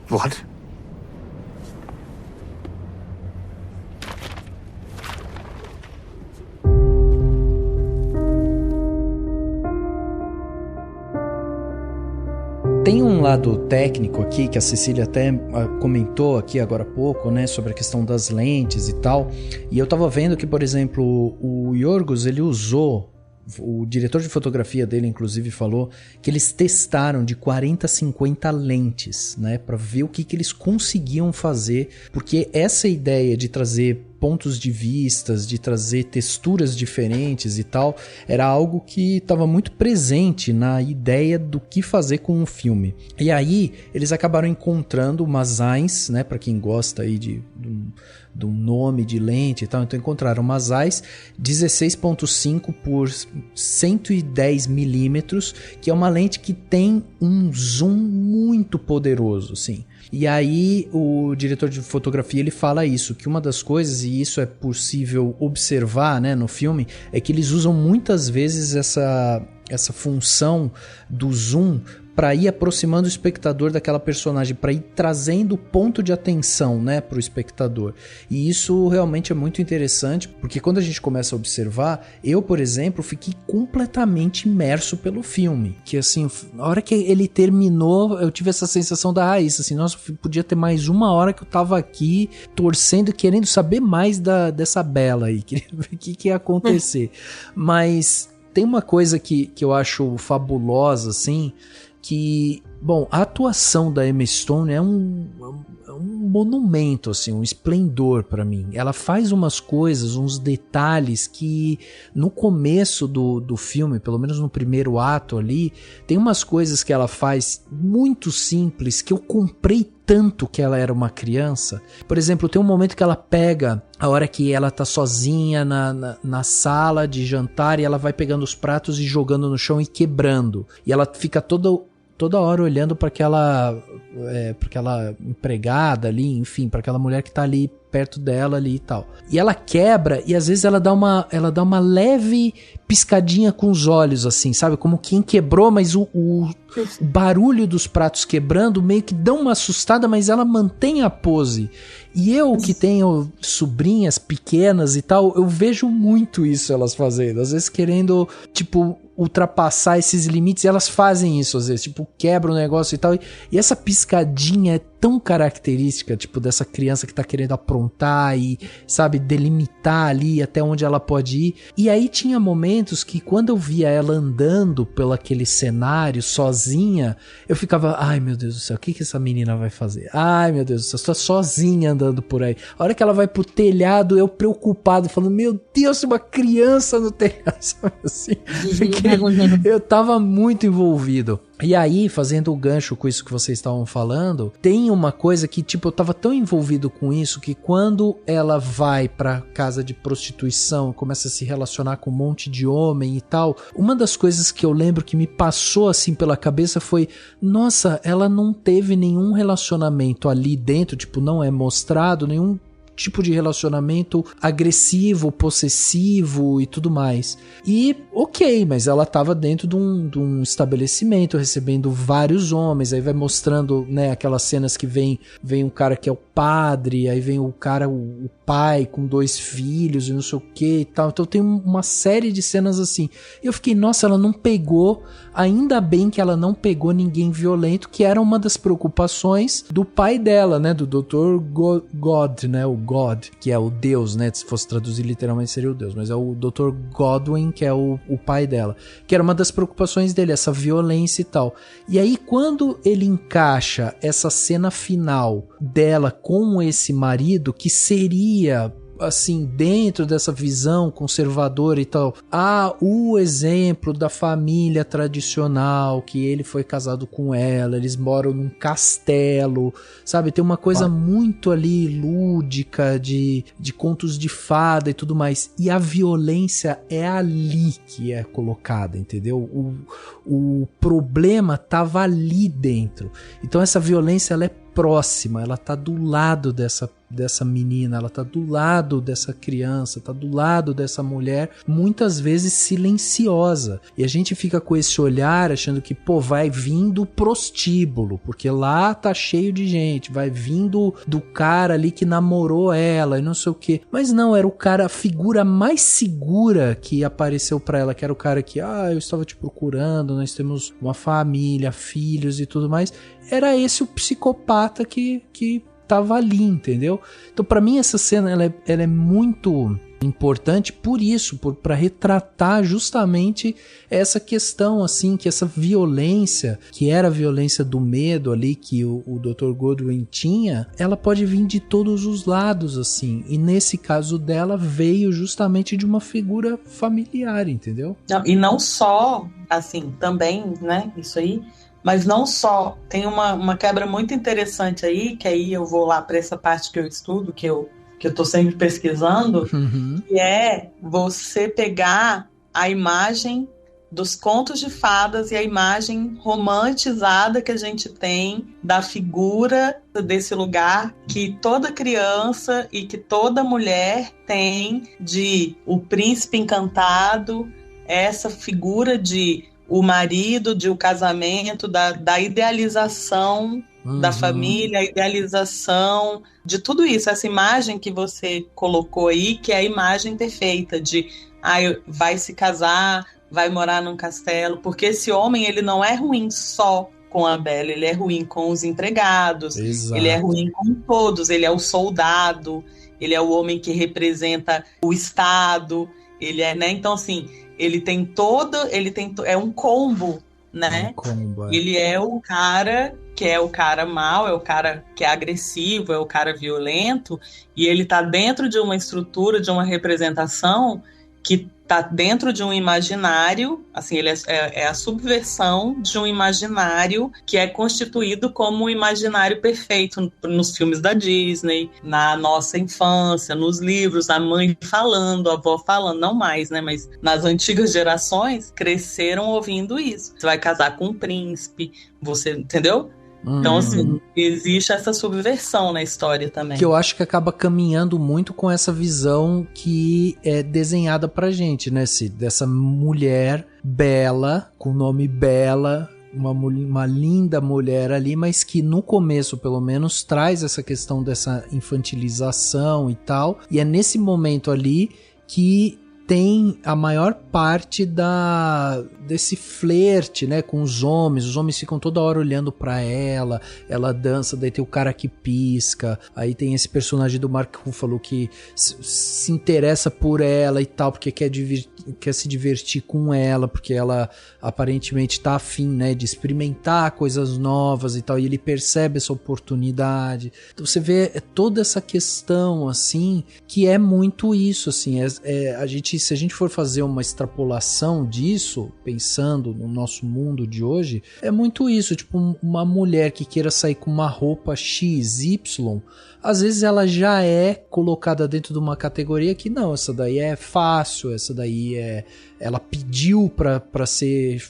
Speaker 8: What?
Speaker 1: Tem um lado técnico aqui que a Cecília até comentou aqui agora há pouco, né, sobre a questão das lentes e tal. E eu tava vendo que, por exemplo, o Yorgos, ele usou, o diretor de fotografia dele inclusive falou que eles testaram de 40 a 50 lentes, né, para ver o que eles conseguiam fazer, porque essa ideia de trazer pontos de vistas, de trazer texturas diferentes e tal, era algo que estava muito presente na ideia do que fazer com o filme. E aí, eles acabaram encontrando uma Zeiss, né, para quem gosta aí de um nome de lente e tal, então encontraram uma Zeiss 16.5 por 110 milímetros, que é uma lente que tem um zoom muito poderoso, assim. E aí o diretor de fotografia ele fala isso, que uma das coisas, e isso é possível observar, né, no filme, é que eles usam muitas vezes função do zoom para ir aproximando o espectador daquela personagem, para ir trazendo ponto de atenção, né, para o espectador. E isso realmente é muito interessante, porque quando a gente começa a observar, eu, por exemplo, fiquei completamente imerso pelo filme, que assim, na hora que ele terminou, eu tive essa sensação da Raíssa, assim, nossa, podia ter mais uma hora que eu tava aqui torcendo, querendo saber mais dessa Bella aí, queria ver o que ia acontecer. Mas tem uma coisa que eu acho fabulosa, assim, que, bom, a atuação da Emma Stone é um monumento, assim, um esplendor pra mim. Ela faz umas coisas, uns detalhes que no começo do filme, pelo menos no primeiro ato ali, tem umas coisas que ela faz muito simples que eu comprei tanto que ela era uma criança. Por exemplo, tem um momento que ela pega a hora que ela tá sozinha na sala de jantar e ela vai pegando os pratos e jogando no chão e quebrando. E ela fica toda hora olhando para aquela empregada ali, enfim, para aquela mulher que tá ali perto dela ali e tal. E ela quebra e às vezes ela dá uma leve piscadinha com os olhos, assim, sabe? Como quem quebrou, mas o barulho dos pratos quebrando meio que dá uma assustada, mas ela mantém a pose. E eu que tenho sobrinhas pequenas e tal, eu vejo muito isso elas fazendo. Às vezes querendo, tipo, ultrapassar esses limites, e elas fazem isso às vezes, tipo, quebra o negócio e tal. E essa piscadinha é tão característica, tipo, dessa criança que tá querendo aprontar e, sabe, delimitar ali até onde ela pode ir. E aí tinha momentos que quando eu via ela andando pelo aquele cenário sozinha, eu ficava, ai meu Deus do céu, o que essa menina vai fazer? Ai meu Deus do céu, você tá sozinha andando por aí. A hora que ela vai pro telhado, eu preocupado, falando, meu Deus, uma criança no telhado, sabe assim? Eu tava muito envolvido. E aí, fazendo o gancho com isso que vocês estavam falando, tem uma coisa que, tipo, eu tava tão envolvido com isso que quando ela vai pra casa de prostituição, começa a se relacionar com um monte de homem e tal, uma das coisas que eu lembro que me passou assim pela cabeça foi, nossa, ela não teve nenhum relacionamento ali dentro, tipo, não é mostrado nenhum tipo de relacionamento agressivo, possessivo e tudo mais. E ok, mas ela tava dentro de um estabelecimento recebendo vários homens, aí vai mostrando, né, aquelas cenas que vem um cara que é o padre, aí vem o cara, o pai com 2 filhos e não sei o que e tal. Então tem uma série de cenas assim. E eu fiquei, nossa, ela não pegou, ainda bem que ela não pegou ninguém violento, que era uma das preocupações do pai dela, né, do Dr. God, né, o God, que é o Deus, né, se fosse traduzir literalmente seria o Deus, mas é o Dr. Godwin, que é o pai dela, que era uma das preocupações dele, essa violência e tal. E aí quando ele encaixa essa cena final dela com esse marido, que seria, assim, dentro dessa visão conservadora e tal, o exemplo da família tradicional, que ele foi casado com ela, eles moram num castelo, sabe, tem uma coisa muito ali lúdica, de contos de fada e tudo mais, e a violência é ali que é colocada, entendeu? O problema tava ali dentro, então essa violência, ela é próxima, ela tá do lado dessa menina, ela tá do lado dessa criança, tá do lado dessa mulher, muitas vezes silenciosa, e a gente fica com esse olhar achando que, pô, vai vindo prostíbulo, porque lá tá cheio de gente, vai vindo do cara ali que namorou ela e não sei o que, mas não, era o cara, a figura mais segura que apareceu pra ela, que era o cara que, eu estava te procurando, nós temos uma família, filhos e tudo mais, era esse o psicopata que tava ali, entendeu? Então pra mim essa cena ela é muito importante por isso, para retratar justamente essa questão, assim, que essa violência, que era a violência do medo ali que o Dr. Godwin tinha, ela pode vir de todos os lados, assim, e nesse caso dela veio justamente de uma figura familiar, entendeu?
Speaker 2: E não só, assim, também, né, isso aí, mas não só, tem uma quebra muito interessante aí, que aí eu vou lá para essa parte que eu estudo, que eu tô sempre pesquisando, que é você pegar a imagem dos contos de fadas e a imagem romantizada que a gente tem da figura desse lugar que toda criança e que toda mulher tem, de o príncipe encantado, essa figura de o marido, de o casamento, da idealização da família, a idealização de tudo isso, essa imagem que você colocou aí, que é a imagem perfeita de vai se casar, vai morar num castelo, porque esse homem, ele não é ruim só com a Bella, ele é ruim com os empregados,
Speaker 1: Exato.
Speaker 2: Ele é ruim com todos, ele é o soldado, ele é o homem que representa o Estado, ele é, né? Então, assim, é um combo, né? Ele é o cara que é o cara mau, é o cara que é agressivo, é o cara violento, e ele tá dentro de uma estrutura, de uma representação que tá dentro de um imaginário, assim, ele é a subversão de um imaginário que é constituído como um imaginário perfeito nos filmes da Disney, na nossa infância, nos livros, a mãe falando, a avó falando, não mais, né, mas nas antigas gerações cresceram ouvindo isso. Você vai casar com um príncipe, você, entendeu? Então, assim, existe essa subversão na história também.
Speaker 1: Que eu acho que acaba caminhando muito com essa visão que é desenhada pra gente, né, Cid? Dessa mulher bela, com o nome Bela, uma linda mulher ali, mas que no começo, pelo menos, traz essa questão dessa infantilização e tal. E é nesse momento ali que tem a maior parte desse flerte, né, com os homens ficam toda hora olhando pra ela dança, daí tem o cara que pisca, aí tem esse personagem do Mark Ruffalo que se interessa por ela e tal, porque quer se divertir com ela, porque ela aparentemente tá afim, né, de experimentar coisas novas e tal, e ele percebe essa oportunidade. Então você vê toda essa questão, assim, que é muito isso, assim, se a gente for fazer uma extrapolação disso, pensando no nosso mundo de hoje, é muito isso, tipo, uma mulher que queira sair com uma roupa XY, às vezes ela já é colocada dentro de uma categoria que não, essa daí é fácil, essa daí ela pediu pra ser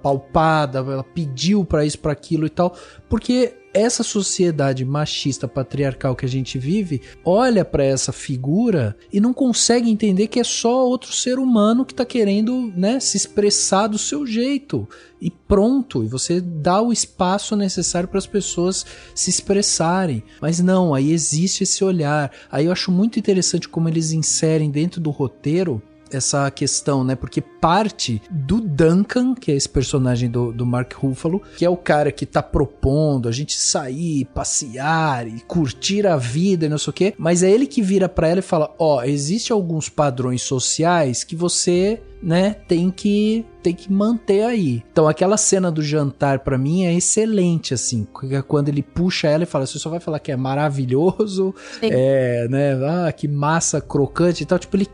Speaker 1: palpada, ela pediu pra isso, pra aquilo e tal, porque essa sociedade machista, patriarcal que a gente vive, olha pra essa figura e não consegue entender que é só outro ser humano que tá querendo, né, se expressar do seu jeito. E pronto, e você dá o espaço necessário para as pessoas se expressarem. Mas não, aí existe esse olhar. Aí eu acho muito interessante como eles inserem dentro do roteiro essa questão, né? Porque parte do Duncan, que é esse personagem do Mark Ruffalo, que é o cara que tá propondo a gente sair, passear e curtir a vida e não sei o quê, mas é ele que vira pra ela e fala, existe alguns padrões sociais que você, né, tem que manter aí. Então aquela cena do jantar pra mim é excelente, assim, quando ele puxa ela e fala, você só vai falar que é maravilhoso, né, que massa crocante e tal, tipo, ele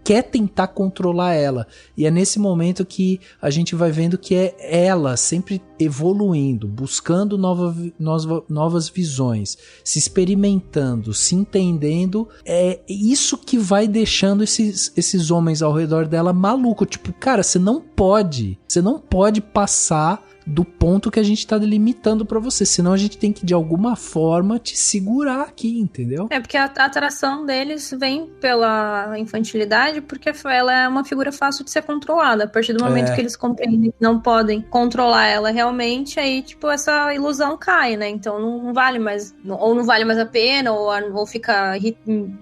Speaker 1: quer tentar controlar ela, e é nesse momento que a gente vai vendo que é ela sempre evoluindo, buscando novas visões, se experimentando, se entendendo, é isso que vai deixando esses homens ao redor dela maluco, tipo, cara, você não pode passar do ponto que a gente tá delimitando pra você, senão a gente tem que de alguma forma te segurar aqui, entendeu?
Speaker 3: É porque a atração deles vem pela infantilidade, porque ela é uma figura fácil de ser controlada. A partir do momento que eles compreendem que não podem controlar ela realmente, aí tipo essa ilusão cai, né? Então não vale mais, ou não vale mais a pena, ou fica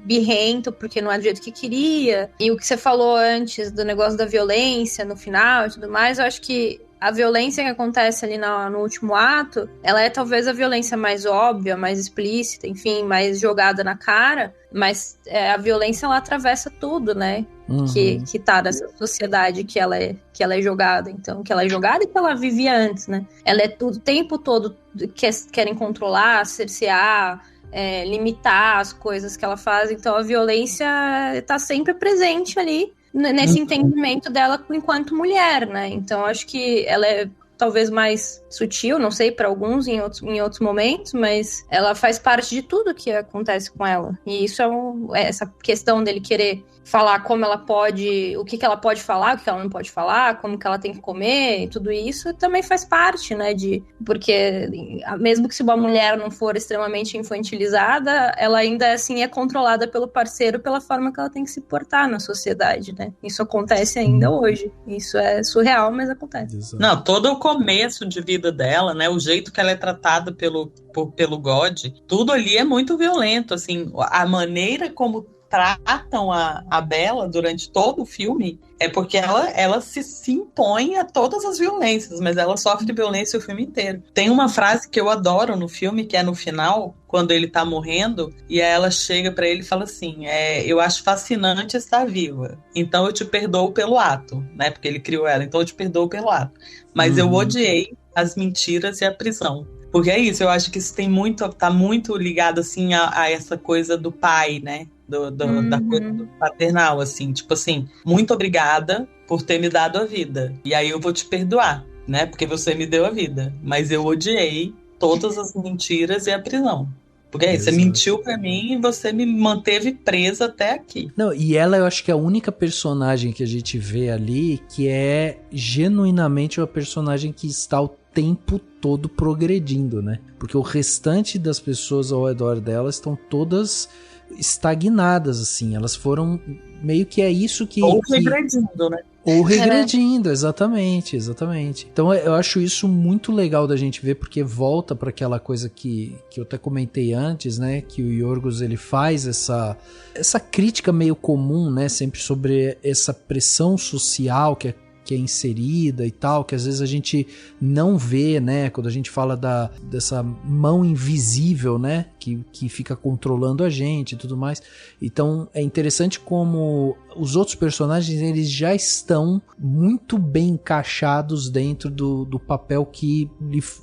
Speaker 3: birrento porque não é do jeito que queria. E o que você falou antes do negócio da violência no final e tudo mais, eu acho que a violência que acontece ali no último ato, ela é talvez a violência mais óbvia, mais explícita, enfim, mais jogada na cara, mas a violência, ela atravessa tudo, né? Que tá nessa sociedade que ela é jogada, então, que ela é jogada e que ela vivia antes, né? Ela é tudo, o tempo todo querem controlar, cercear, limitar as coisas que ela faz, então a violência tá sempre presente ali, nesse entendimento dela enquanto mulher, né? Então acho que ela é talvez mais sutil, não sei, para alguns em outros momentos, mas ela faz parte de tudo que acontece com ela. E isso essa questão dele querer falar como ela pode, o que ela pode falar, o que ela não pode falar, como que ela tem que comer, tudo isso também faz parte, né, porque mesmo que se uma mulher não for extremamente infantilizada, ela ainda assim é controlada pelo parceiro pela forma que ela tem que se portar na sociedade, né? Isso acontece ainda hoje. Isso é surreal, mas acontece.
Speaker 2: Não, todo o começo de vida dela, né, o jeito que ela é tratada pelo God, tudo ali é muito violento, assim, a maneira como tratam a Bella durante todo o filme é porque ela se impõe a todas as violências, mas ela sofre violência o filme inteiro. Tem uma frase que eu adoro no filme, que é no final, quando ele tá morrendo, e aí ela chega pra ele e fala assim, eu acho fascinante estar viva, então eu te perdoo pelo ato, né, porque ele criou ela, então eu te perdoo pelo ato, mas eu odiei as mentiras e a prisão. Porque é isso, eu acho que isso tá muito ligado, assim, a essa coisa do pai, né? Da coisa do paternal, assim. Tipo assim, muito obrigada por ter me dado a vida. E aí eu vou te perdoar, né? Porque você me deu a vida. Mas eu odiei todas as mentiras e a prisão. Porque aí, você mentiu pra mim e você me manteve presa até aqui.
Speaker 1: Não, e ela eu acho que é a única personagem que a gente vê ali que é genuinamente uma personagem que está o tempo todo progredindo, né? Porque o restante das pessoas ao redor dela estão todas estagnadas, assim. Elas foram meio que é isso que...
Speaker 2: Ou regredindo, né?
Speaker 1: Ou regredindo, exatamente. Então eu acho isso muito legal da gente ver, porque volta para aquela coisa que eu até comentei antes, né? Que o Yorgos, ele faz essa crítica meio comum, né? Sempre sobre essa pressão social que é inserida e tal, que às vezes a gente não vê, né, quando a gente fala dessa mão invisível, né, que fica controlando a gente e tudo mais. Então é interessante como os outros personagens, eles já estão muito bem encaixados dentro do papel que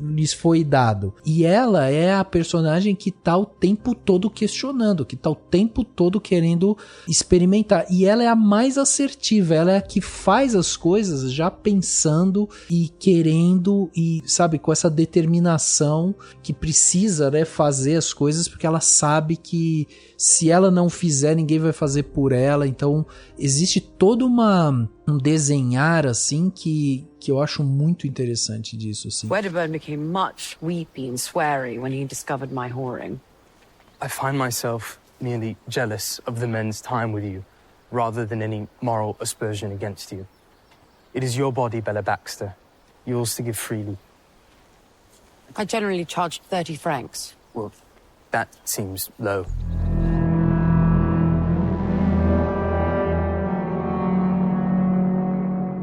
Speaker 1: lhes foi dado. E ela é a personagem que tá o tempo todo questionando, que tá o tempo todo querendo experimentar. E ela é a mais assertiva, ela é a que faz as coisas já pensando e querendo e, sabe, com essa determinação que precisa, né, fazer as coisas, porque ela sabe que se ela não fizer, ninguém vai fazer por ela. Então existe todo um desenhar assim que eu acho muito interessante disso, assim.
Speaker 6: Wedderburn became much weepy and sweary when he discovered my whoring.
Speaker 5: I find myself merely jealous of the men's time with you, rather than any moral aspersion against you. It is your body, Bella Baxter. Yours to give freely.
Speaker 6: I generally charged 30 francs.
Speaker 5: Well, that seems low.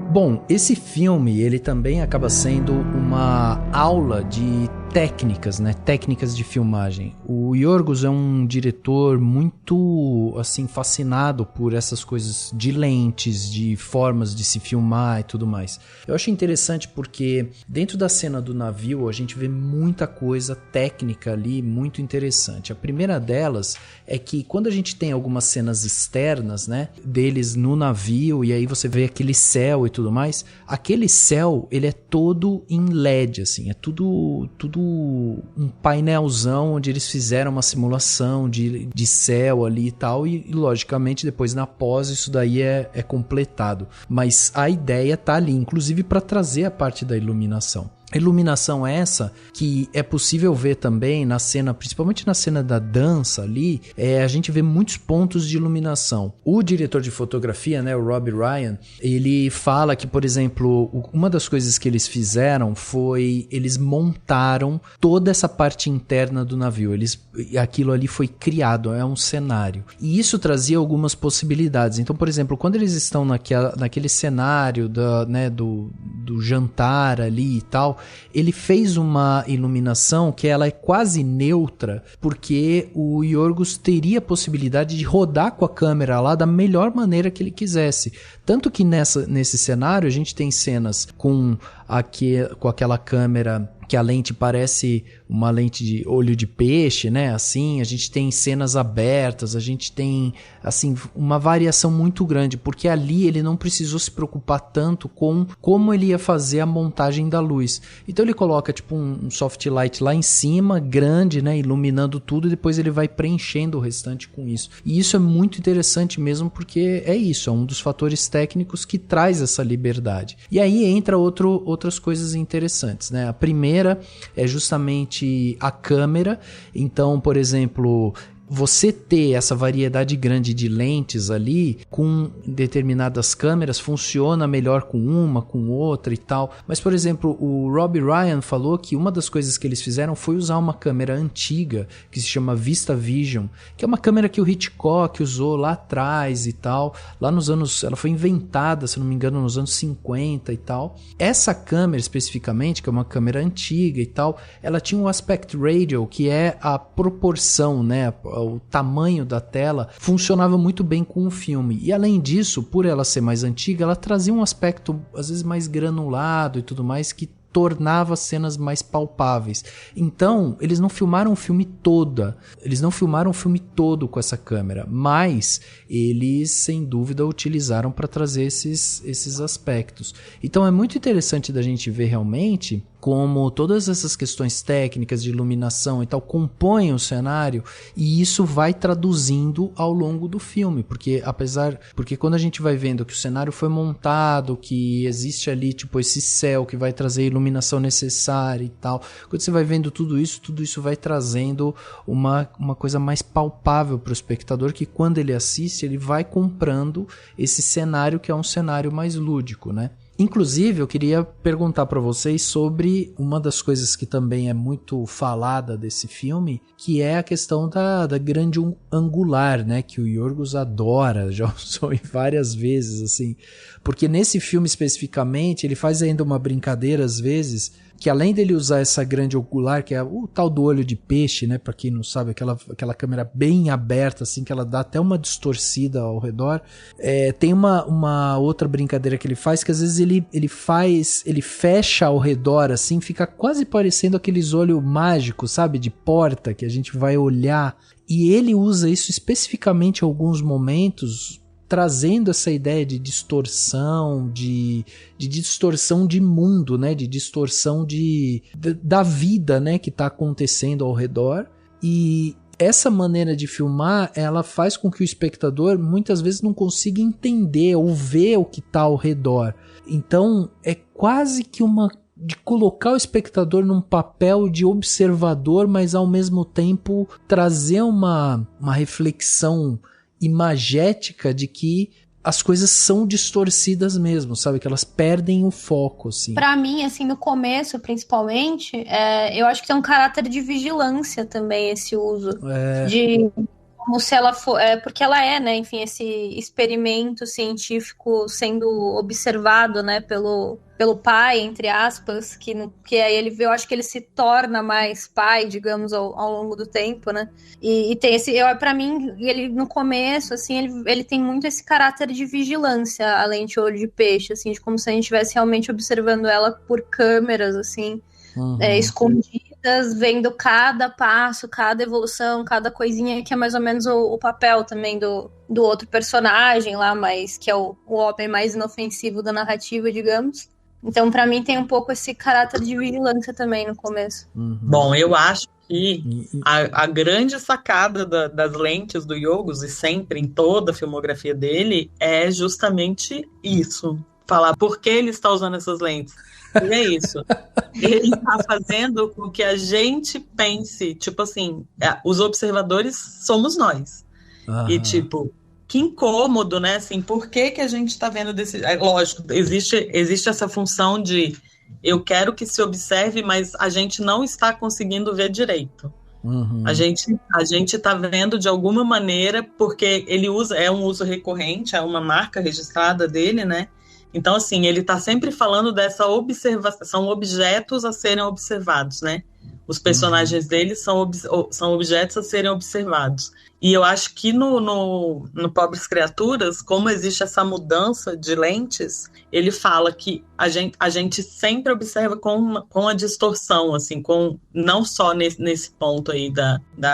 Speaker 1: Bom, esse filme, ele também acaba sendo uma aula de técnicas, né? Técnicas de filmagem. O Yorgos é um diretor muito, assim, fascinado por essas coisas de lentes, de formas de se filmar e tudo mais. Eu acho interessante porque dentro da cena do navio a gente vê muita coisa técnica ali, muito interessante. A primeira delas é que quando a gente tem algumas cenas externas, né? Deles no navio, e aí você vê aquele céu e tudo mais, aquele céu, ele é todo em LED, assim, é tudo um painelzão onde eles fizeram uma simulação de céu ali e tal, e logicamente depois na pós isso daí é completado, mas a ideia tá ali, inclusive para trazer a parte da iluminação. A iluminação essa que é possível ver também na cena, principalmente na cena da dança ali, a gente vê muitos pontos de iluminação. O diretor de fotografia, né, o Rob Ryan, ele fala que, por exemplo, uma das coisas que eles fizeram foi, eles montaram toda essa parte interna do navio. Aquilo ali foi criado, é um cenário. E isso trazia algumas possibilidades. Então, por exemplo, quando eles estão naquele cenário do jantar ali e tal, ele fez uma iluminação que ela é quase neutra, porque o Yorgos teria a possibilidade de rodar com a câmera lá da melhor maneira que ele quisesse. Tanto que nesse cenário a gente tem cenas com aquela câmera que a lente parece uma lente de olho de peixe, né? Assim, a gente tem cenas abertas, a gente tem, assim, uma variação muito grande, porque ali ele não precisou se preocupar tanto com como ele ia fazer a montagem da luz. Então ele coloca, tipo, um soft light lá em cima, grande, né? Iluminando tudo, e depois ele vai preenchendo o restante com isso. E isso é muito interessante mesmo, porque é isso, é um dos fatores técnicos que traz essa liberdade. E aí entra outras coisas interessantes, né? A primeira é justamente a câmera. Então, por exemplo, você ter essa variedade grande de lentes ali, com determinadas câmeras, funciona melhor com uma, com outra e tal. Mas, por exemplo, o Robbie Ryan falou que uma das coisas que eles fizeram foi usar uma câmera antiga, que se chama VistaVision, que é uma câmera que o Hitchcock usou lá atrás e tal. Lá nos anos... Ela foi inventada, se não me engano, nos anos 50 e tal. Essa câmera, especificamente, que é uma câmera antiga e tal, ela tinha um aspect ratio, que é a proporção, né? O tamanho da tela funcionava muito bem com o filme. E além disso, por ela ser mais antiga, ela trazia um aspecto às vezes mais granulado e tudo mais, que tornava as cenas mais palpáveis. Então, eles não filmaram o filme todo com essa câmera, mas eles, sem dúvida, utilizaram para trazer esses aspectos. Então, é muito interessante da gente ver realmente como todas essas questões técnicas de iluminação e tal compõem o cenário, e isso vai traduzindo ao longo do filme, porque quando a gente vai vendo que o cenário foi montado, que existe ali tipo esse céu que vai trazer a iluminação necessária e tal, quando você vai vendo tudo isso vai trazendo uma coisa mais palpável para o espectador, que quando ele assiste, ele vai comprando esse cenário, que é um cenário mais lúdico, né? Inclusive, eu queria perguntar para vocês sobre uma das coisas que também é muito falada desse filme, que é a questão da grande angular, né? Que o Yorgos adora, já usou várias vezes, assim. Porque nesse filme especificamente, ele faz ainda uma brincadeira às vezes, que além dele usar essa grande angular, que é o tal do olho de peixe, né? Pra quem não sabe, aquela câmera bem aberta, assim, que ela dá até uma distorcida ao redor. Tem uma outra brincadeira que ele faz, que às vezes ele fecha ao redor, assim, fica quase parecendo aqueles olhos mágicos, sabe? De porta, que a gente vai olhar. E ele usa isso especificamente em alguns momentos, trazendo essa ideia de distorção, de distorção de mundo, né? De distorção da vida, né? Que está acontecendo ao redor. E essa maneira de filmar, ela faz com que o espectador muitas vezes não consiga entender ou ver o que está ao redor. Então é quase que de colocar o espectador num papel de observador, mas ao mesmo tempo trazer uma reflexão imagética de que as coisas são distorcidas mesmo, sabe? Que elas perdem o foco, assim.
Speaker 3: Pra mim, assim, no começo, principalmente, eu acho que tem um caráter de vigilância também esse uso. Como se ela for... porque ela né? Enfim, esse experimento científico sendo observado, né? Pelo pai, entre aspas, que aí ele vê, eu acho que ele se torna mais pai, digamos, ao longo do tempo, né? E tem esse... Pra mim, ele no começo, assim, ele tem muito esse caráter de vigilância, além de olho de peixe, assim, de como se a gente estivesse realmente observando ela por câmeras, assim, escondidas, vendo cada passo, cada evolução, cada coisinha, que é mais ou menos o papel também do outro personagem lá, mas que é o homem mais inofensivo da narrativa, digamos. Então, pra mim, tem um pouco esse caráter de vigilância também no começo.
Speaker 2: Bom, eu acho que a grande sacada das lentes do Yorgos, e sempre em toda a filmografia dele, é justamente isso. Falar por que ele está usando essas lentes. E é isso. Ele está fazendo com que a gente pense, tipo assim, os observadores somos nós. E tipo, que incômodo, né? Assim, por que a gente está vendo desse... Lógico, existe essa função de eu quero que se observe, mas a gente não está conseguindo ver direito. A gente está vendo de alguma maneira, porque ele é um uso recorrente, é uma marca registrada dele, né? Então, assim, ele está sempre falando dessa observação, são objetos a serem observados, né? Os personagens deles são objetos a serem observados. E eu acho que no Pobres Criaturas, como existe essa mudança de lentes, ele fala que a gente sempre observa com a distorção, assim, não só nesse ponto aí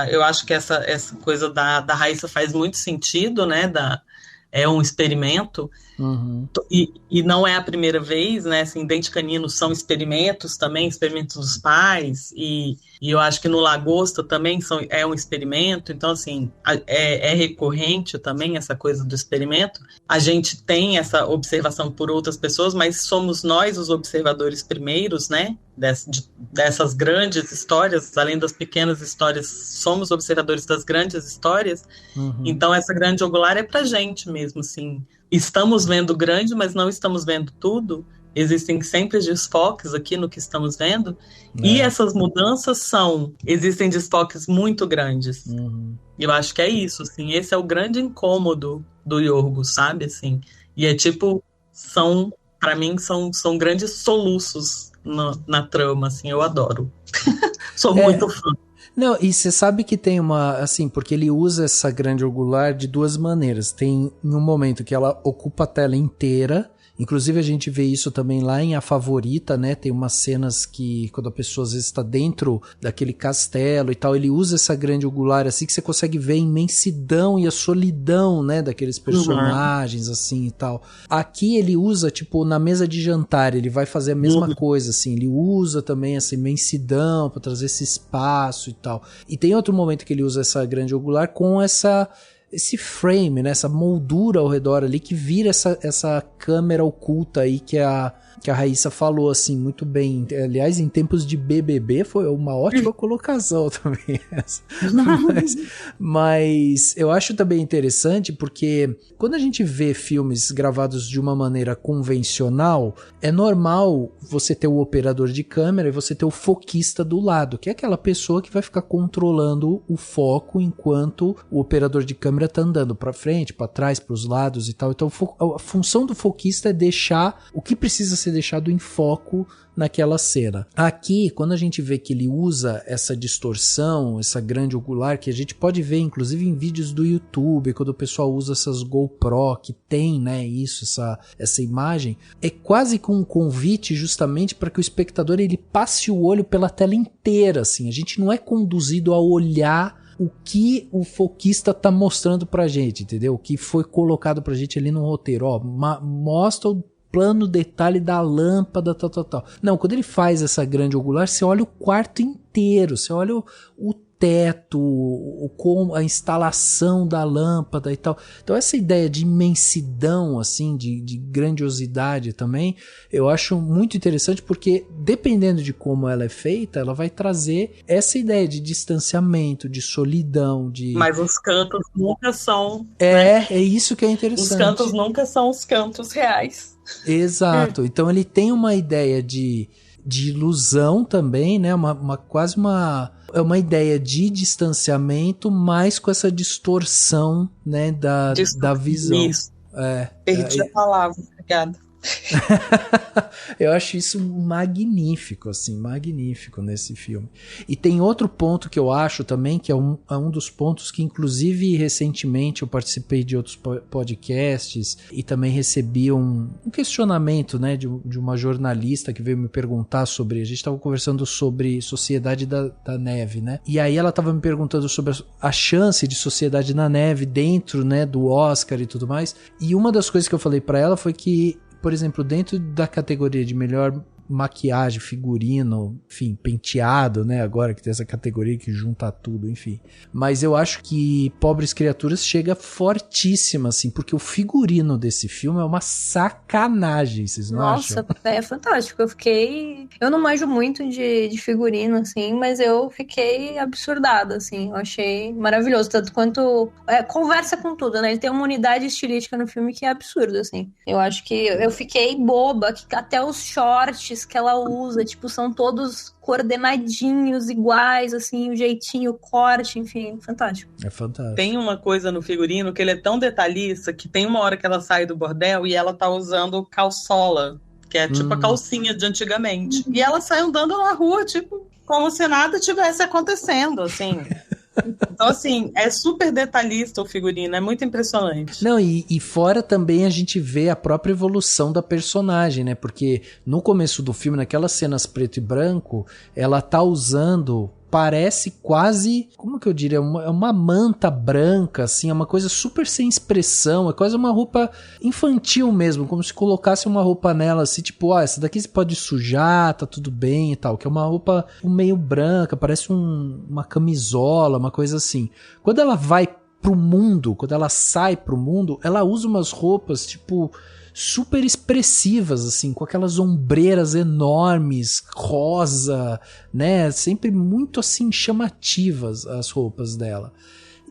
Speaker 2: eu acho que essa coisa da Raíssa faz muito sentido, né? É um experimento. Uhum. E não é a primeira vez, né? Assim, Dente Canino são experimentos também, experimentos dos pais, e eu acho que no Lagosta também é um experimento. Então, assim, é recorrente também essa coisa do experimento. A gente tem essa observação por outras pessoas, mas somos nós os observadores primeiros, né? Dessas grandes histórias, além das pequenas histórias, somos observadores das grandes histórias. Uhum. Então, essa grande ocular é pra gente mesmo, assim. Estamos vendo grande, mas não estamos vendo tudo. Existem sempre desfoques aqui no que estamos vendo. E essas mudanças existem desfoques muito grandes. Uhum. Eu acho que é isso, assim. Esse é o grande incômodo do Yorgos, sabe? Assim, e é tipo, pra mim, são grandes soluços na trama, assim. Eu adoro. Sou muito fã.
Speaker 1: Não, e você sabe que tem assim, porque ele usa essa grande ocular de duas maneiras. Tem um momento que ela ocupa a tela inteira, inclusive a gente vê isso também lá em A Favorita, né? Tem umas cenas que, quando a pessoa às vezes está dentro daquele castelo e tal, ele usa essa grande ocular assim que você consegue ver a imensidão e a solidão, né? Daqueles personagens, assim, e tal. Aqui ele usa, tipo, na mesa de jantar, ele vai fazer a mesma coisa, assim, ele usa também essa imensidão para trazer esse espaço e tal. E tem outro momento que ele usa essa grande ocular com esse frame, né, essa moldura ao redor ali que vira essa câmera oculta aí que a Raíssa falou, assim, muito bem. Aliás, em tempos de BBB foi uma ótima colocação também essa. Mas eu acho também interessante porque quando a gente vê filmes gravados de uma maneira convencional, é normal você ter o operador de câmera e você ter o foquista do lado, que é aquela pessoa que vai ficar controlando o foco enquanto o operador de câmera tá andando para frente, para trás, para os lados e tal. Então a função do foquista é deixar o que precisa ser deixado em foco naquela cena. Aqui, quando a gente vê que ele usa essa distorção, essa grande ocular, que a gente pode ver inclusive em vídeos do YouTube, quando o pessoal usa essas GoPro que tem, né, essa imagem, é quase com um convite justamente para que o espectador ele passe o olho pela tela inteira, assim. A gente não é conduzido a olhar o que o foquista tá mostrando pra gente, entendeu? O que foi colocado pra gente ali no roteiro, ó, mostra o plano detalhe da lâmpada, tal. Não, quando ele faz essa grande ocular, você olha o quarto inteiro, você olha o teto, a instalação da lâmpada e tal. Então essa ideia de imensidão, assim, de grandiosidade também, eu acho muito interessante porque dependendo de como ela é feita, ela vai trazer essa ideia de distanciamento, de solidão,
Speaker 2: Mas os cantos nunca são...
Speaker 1: É isso que é interessante. Os
Speaker 2: cantos nunca são os cantos reais.
Speaker 1: Exato. Então ele tem uma ideia de ilusão também, né? Quase uma ideia de distanciamento, mas com essa distorção, né, da visão.
Speaker 2: Isso. Perdi a palavra, obrigada.
Speaker 1: Eu acho isso magnífico, assim, magnífico nesse filme. E tem outro ponto que eu acho também, que é um dos pontos que inclusive recentemente eu participei de outros podcasts e também recebi um questionamento, né, de uma jornalista que veio me perguntar sobre, a gente estava conversando sobre Sociedade da Neve, né, e aí ela estava me perguntando sobre a chance de Sociedade na Neve dentro, né, do Oscar e tudo mais, e uma das coisas que eu falei para ela foi que, por exemplo, dentro da categoria de melhor maquiagem, figurino, enfim, penteado, né, agora que tem essa categoria que junta tudo, enfim. Mas eu acho que Pobres Criaturas chega fortíssima, assim, porque o figurino desse filme é uma sacanagem, vocês não acham?
Speaker 3: Nossa, é fantástico. Eu não manjo muito de figurino, assim, mas eu fiquei absurdada, assim. Eu achei maravilhoso, tanto quanto conversa com tudo, né? Ele tem uma unidade estilística no filme que é absurda, assim. Eu acho que eu fiquei boba, que até os shorts que ela usa, tipo, são todos coordenadinhos, iguais, assim, o jeitinho, o corte, enfim, fantástico.
Speaker 1: É fantástico.
Speaker 2: Tem uma coisa no figurino que ele é tão detalhista que tem uma hora que ela sai do bordel e ela tá usando calçola, que é tipo a calcinha de antigamente. E ela sai andando na rua, tipo, como se nada tivesse acontecendo, assim. Então, assim, é super detalhista o figurino, é muito impressionante.
Speaker 1: Não, e fora também a gente vê a própria evolução da personagem, né? Porque no começo do filme, naquelas cenas preto e branco, ela tá usando... Parece quase, como que eu diria, uma manta branca, assim, é uma coisa super sem expressão, é quase uma roupa infantil mesmo, como se colocasse uma roupa nela, assim, tipo, essa daqui você pode sujar, tá tudo bem e tal, que é uma roupa meio branca, parece uma camisola, uma coisa assim. Quando ela vai pro mundo, quando ela sai pro mundo, ela usa umas roupas, tipo... super expressivas, assim, com aquelas ombreiras enormes, rosa, né? Sempre muito, assim, chamativas as roupas dela.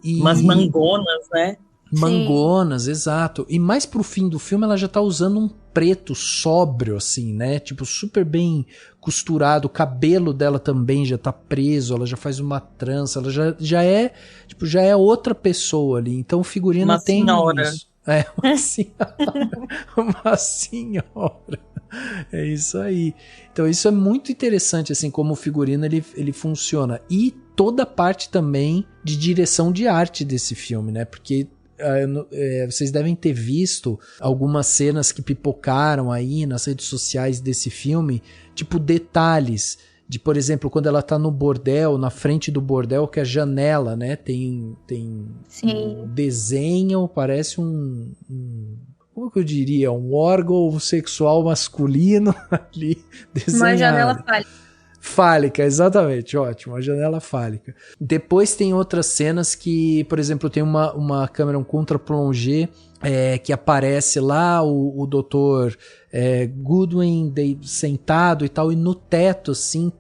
Speaker 2: Umas mangonas, né?
Speaker 1: Mangonas, exato. E mais pro fim do filme ela já tá usando um preto sóbrio, assim, né? Tipo, super bem costurado. O cabelo dela também já tá preso, ela já faz uma trança, ela já é, tipo, já é outra pessoa ali. Então o figurino
Speaker 2: uma
Speaker 1: tem
Speaker 2: senhora.
Speaker 1: Isso. É, uma senhora. Uma senhora. É isso aí. Então isso é muito interessante, assim, como o figurino ele funciona. E toda a parte também de direção de arte desse filme, né? Porque vocês devem ter visto algumas cenas que pipocaram aí nas redes sociais desse filme, tipo detalhes de, por exemplo, quando ela tá no bordel, na frente do bordel, que é a janela, né, tem um desenho, parece como que eu diria, um órgão sexual masculino ali desenhado.
Speaker 3: Uma janela fálica.
Speaker 1: Fálica, exatamente, ótimo, a janela fálica. Depois tem outras cenas que, por exemplo, tem uma câmera, um contra-plongé, que aparece lá o Dr. Goodwin sentado e tal, e no teto, assim,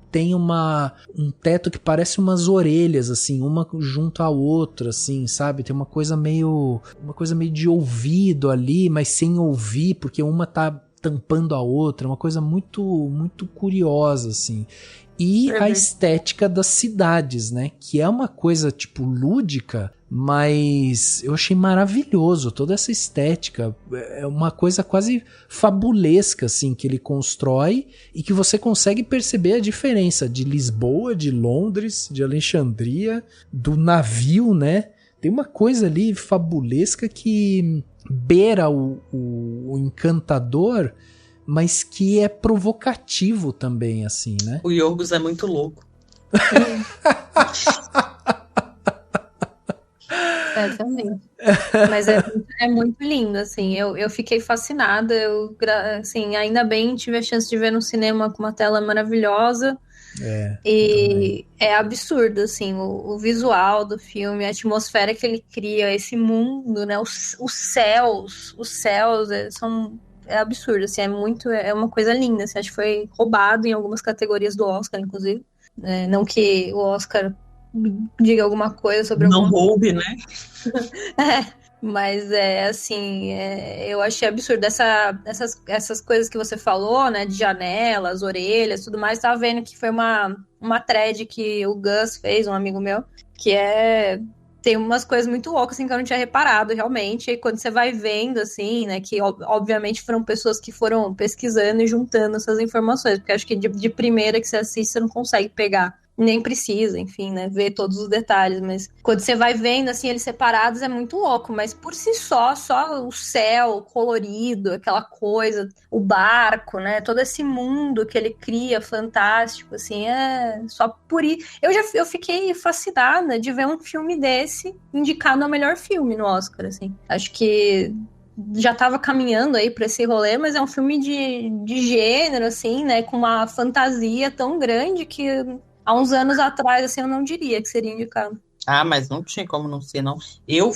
Speaker 1: tem um teto que parece umas orelhas, assim, uma junto à outra, assim, sabe? Tem uma coisa meio de ouvido ali, mas sem ouvir, porque uma tá tampando a outra, uma coisa muito, muito curiosa, assim. E a estética das cidades, né? Que é uma coisa, tipo, lúdica, mas eu achei maravilhoso toda essa estética. É uma coisa quase fabulesca, assim, que ele constrói e que você consegue perceber a diferença de Lisboa, de Londres, de Alexandria, do navio, né? Tem uma coisa ali fabulesca que beira o encantador, mas que é provocativo também, assim, né?
Speaker 2: O Yorgos é muito louco.
Speaker 3: Também. Mas é muito lindo, assim. Eu fiquei fascinada. Assim, ainda bem tive a chance de ver no cinema com uma tela maravilhosa. E é absurdo, assim, o visual do filme, a atmosfera que ele cria, esse mundo, né? Os céus é absurdo, assim, é uma coisa linda, assim, acho que foi roubado em algumas categorias do Oscar, inclusive. Não que o Oscar diga alguma coisa sobre
Speaker 2: não roube, né?
Speaker 3: Mas assim, eu achei absurdo. Essas coisas que você falou, né, de janelas, orelhas, tudo mais, tava vendo que foi uma thread que o Gus fez, um amigo meu, que tem umas coisas muito loucas, assim, que eu não tinha reparado, realmente. E quando você vai vendo, assim, né, que obviamente foram pessoas que foram pesquisando e juntando essas informações, porque acho que de primeira que você assiste, você não consegue pegar. Nem precisa, enfim, né, ver todos os detalhes, mas quando você vai vendo, assim, eles separados é muito louco, mas por si só o céu colorido, aquela coisa, o barco, né, todo esse mundo que ele cria, fantástico, assim, só por isso. Eu fiquei fascinada de ver um filme desse indicado ao melhor filme no Oscar, assim. Acho que já tava caminhando aí pra esse rolê, mas é um filme de gênero, assim, né, com uma fantasia tão grande que há uns anos atrás, assim, eu não diria que seria indicado.
Speaker 2: Ah, mas não tinha como não ser, não. Eu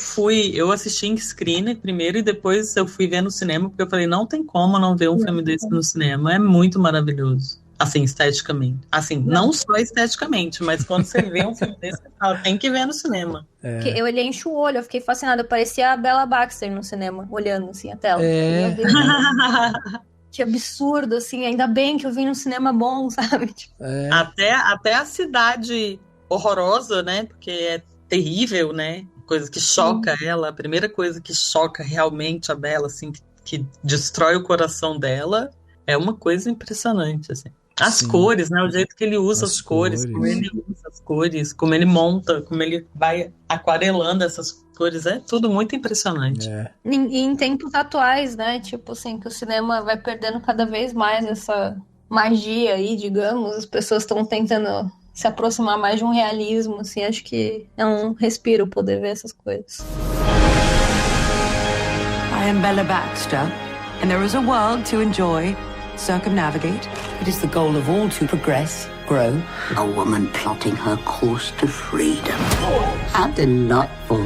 Speaker 2: assisti em screen primeiro e depois eu fui ver no cinema, porque eu falei, não tem como não ver um filme desse no cinema. É muito maravilhoso. Assim, esteticamente. Assim, não só esteticamente, mas quando você vê um filme desse, você fala, tem que ver no cinema.
Speaker 3: Eu olhei, encho o olho, eu fiquei fascinada. Eu parecia a Bella Baxter no cinema, olhando, assim, a tela. Meu Deus. Que absurdo, assim, ainda bem que eu vim num cinema bom, sabe?
Speaker 2: Até a cidade horrorosa, né? Porque é terrível, né? Coisa que choca ela. A primeira coisa que choca realmente a Bella, assim, que destrói o coração dela, é uma coisa impressionante, assim. As cores, né? O jeito que ele usa as cores, como ele usa as cores, como ele monta, como ele vai aquarelando essas cores, é tudo muito impressionante.
Speaker 3: E em tempos atuais, né? Tipo assim, que o cinema vai perdendo cada vez mais essa magia aí, digamos. As pessoas estão tentando se aproximar mais de um realismo, assim. Acho que é um respiro poder ver essas coisas.
Speaker 6: I am Bella Baxter, and there is a world to enjoy, circumnavigate.
Speaker 8: It is the goal of all to progress, grow.
Speaker 9: A woman plotting her course to freedom. How delightful.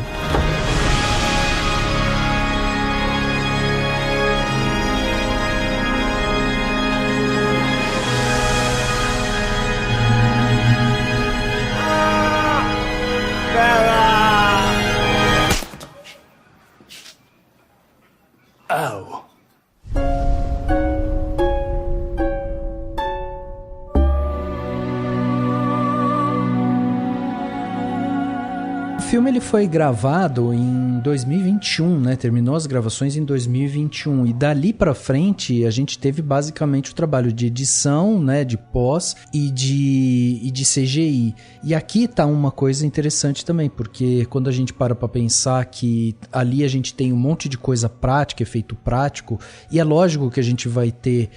Speaker 5: Oh.
Speaker 1: O filme ele foi gravado em 2021, né? Terminou as gravações em 2021 e dali pra frente a gente teve basicamente o trabalho de edição, né? De pós e de CGI. E aqui tá uma coisa interessante também, porque quando a gente para pra pensar que ali a gente tem um monte de coisa prática, efeito prático, e é lógico que a gente vai ter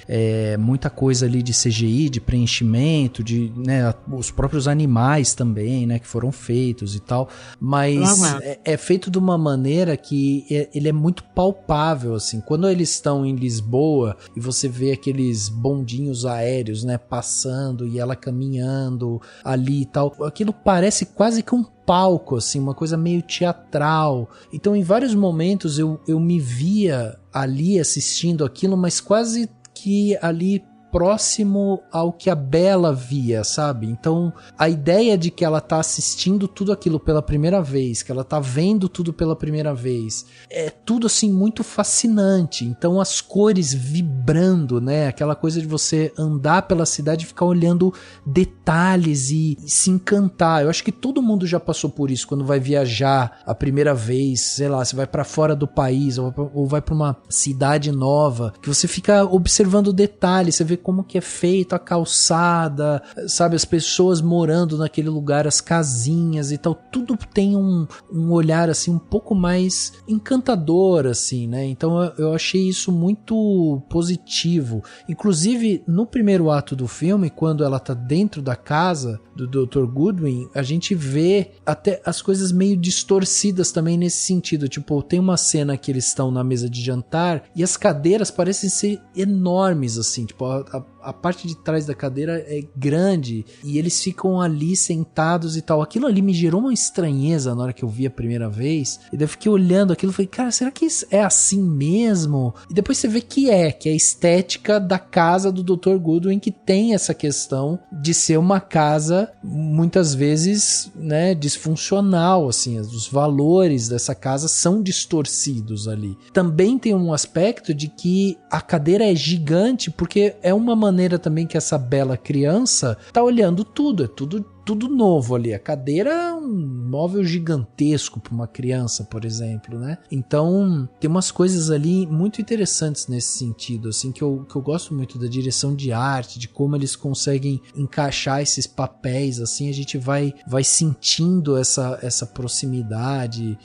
Speaker 1: muita coisa ali de CGI, de preenchimento, de, né, os próprios animais também, né? Que foram feitos e tal. Mas é feito de uma maneira que ele é muito palpável, assim. Quando eles estão em Lisboa e você vê aqueles bondinhos aéreos, né, passando e ela caminhando ali e tal, aquilo parece quase que um palco, assim, uma coisa meio teatral. Então, em vários momentos eu me via ali assistindo aquilo, mas quase que ali próximo ao que a Bella via, sabe? Então, a ideia de que ela tá assistindo tudo aquilo pela primeira vez, que ela tá vendo tudo pela primeira vez, é tudo assim muito fascinante. Então, as cores vibrando, né? Aquela coisa de você andar pela cidade e ficar olhando detalhes e se encantar. Eu acho que todo mundo já passou por isso quando vai viajar a primeira vez, sei lá, você vai pra fora do país ou vai pra uma cidade nova, que você fica observando detalhes, você vê como que é feito a calçada, sabe, as pessoas morando naquele lugar, as casinhas e tal, tudo tem um olhar assim um pouco mais encantador, assim, né? Então eu achei isso muito positivo. Inclusive, no primeiro ato do filme, quando ela tá dentro da casa do Dr. Goodwin, a gente vê até as coisas meio distorcidas também nesse sentido. Tipo, tem uma cena que eles estão na mesa de jantar e as cadeiras parecem ser enormes, assim, tipo, a parte de trás da cadeira é grande e eles ficam ali sentados e tal. Aquilo ali me gerou uma estranheza na hora que eu vi a primeira vez. E daí eu fiquei olhando aquilo e falei, cara, será que é assim mesmo? E depois você vê que é a estética da casa do Dr. Goodwin, que tem essa questão de ser uma casa muitas vezes, né, disfuncional, assim. Os valores dessa casa são distorcidos ali. Também tem um aspecto de que a cadeira é gigante porque é uma maneira também que essa bela criança tá olhando tudo, é tudo novo ali. A cadeira é um móvel gigantesco para uma criança, por exemplo, né? Então, tem umas coisas ali muito interessantes nesse sentido, assim, que eu gosto muito da direção de arte, de como eles conseguem encaixar esses papéis, assim, a gente vai sentindo essa proximidade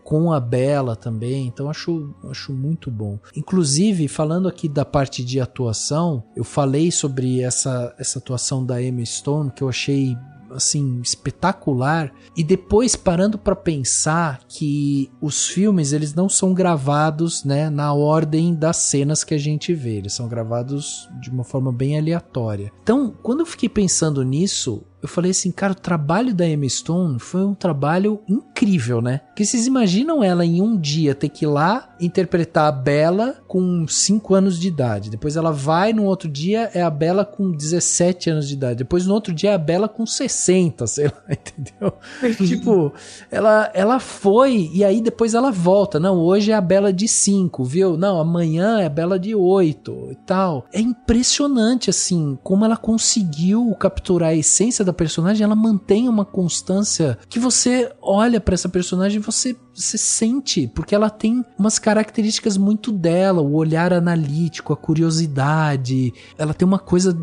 Speaker 1: com a Bella também, então acho muito bom. Inclusive, falando aqui da parte de atuação, eu falei sobre essa atuação da Emma Stone, que eu achei assim espetacular, e depois parando para pensar que os filmes eles não são gravados, né, na ordem das cenas que a gente vê, eles são gravados de uma forma bem aleatória. Então, quando eu fiquei pensando nisso, eu falei assim, cara, o trabalho da Emma Stone foi um trabalho incrível, né? Porque vocês imaginam ela em um dia ter que ir lá interpretar a Bella com 5 anos de idade. Depois ela vai, no outro dia é a Bella com 17 anos de idade. Depois no outro dia é a Bella com 60, sei lá, entendeu? Tipo, ela foi e aí depois ela volta. Não, hoje é a Bella de 5, viu? Não, amanhã é a Bella de 8 e tal. É impressionante, assim, como ela conseguiu capturar a essência da personagem. Ela mantém uma constância que você olha pra essa personagem e você sente, porque ela tem umas características muito dela, o olhar analítico, a curiosidade, ela tem uma coisa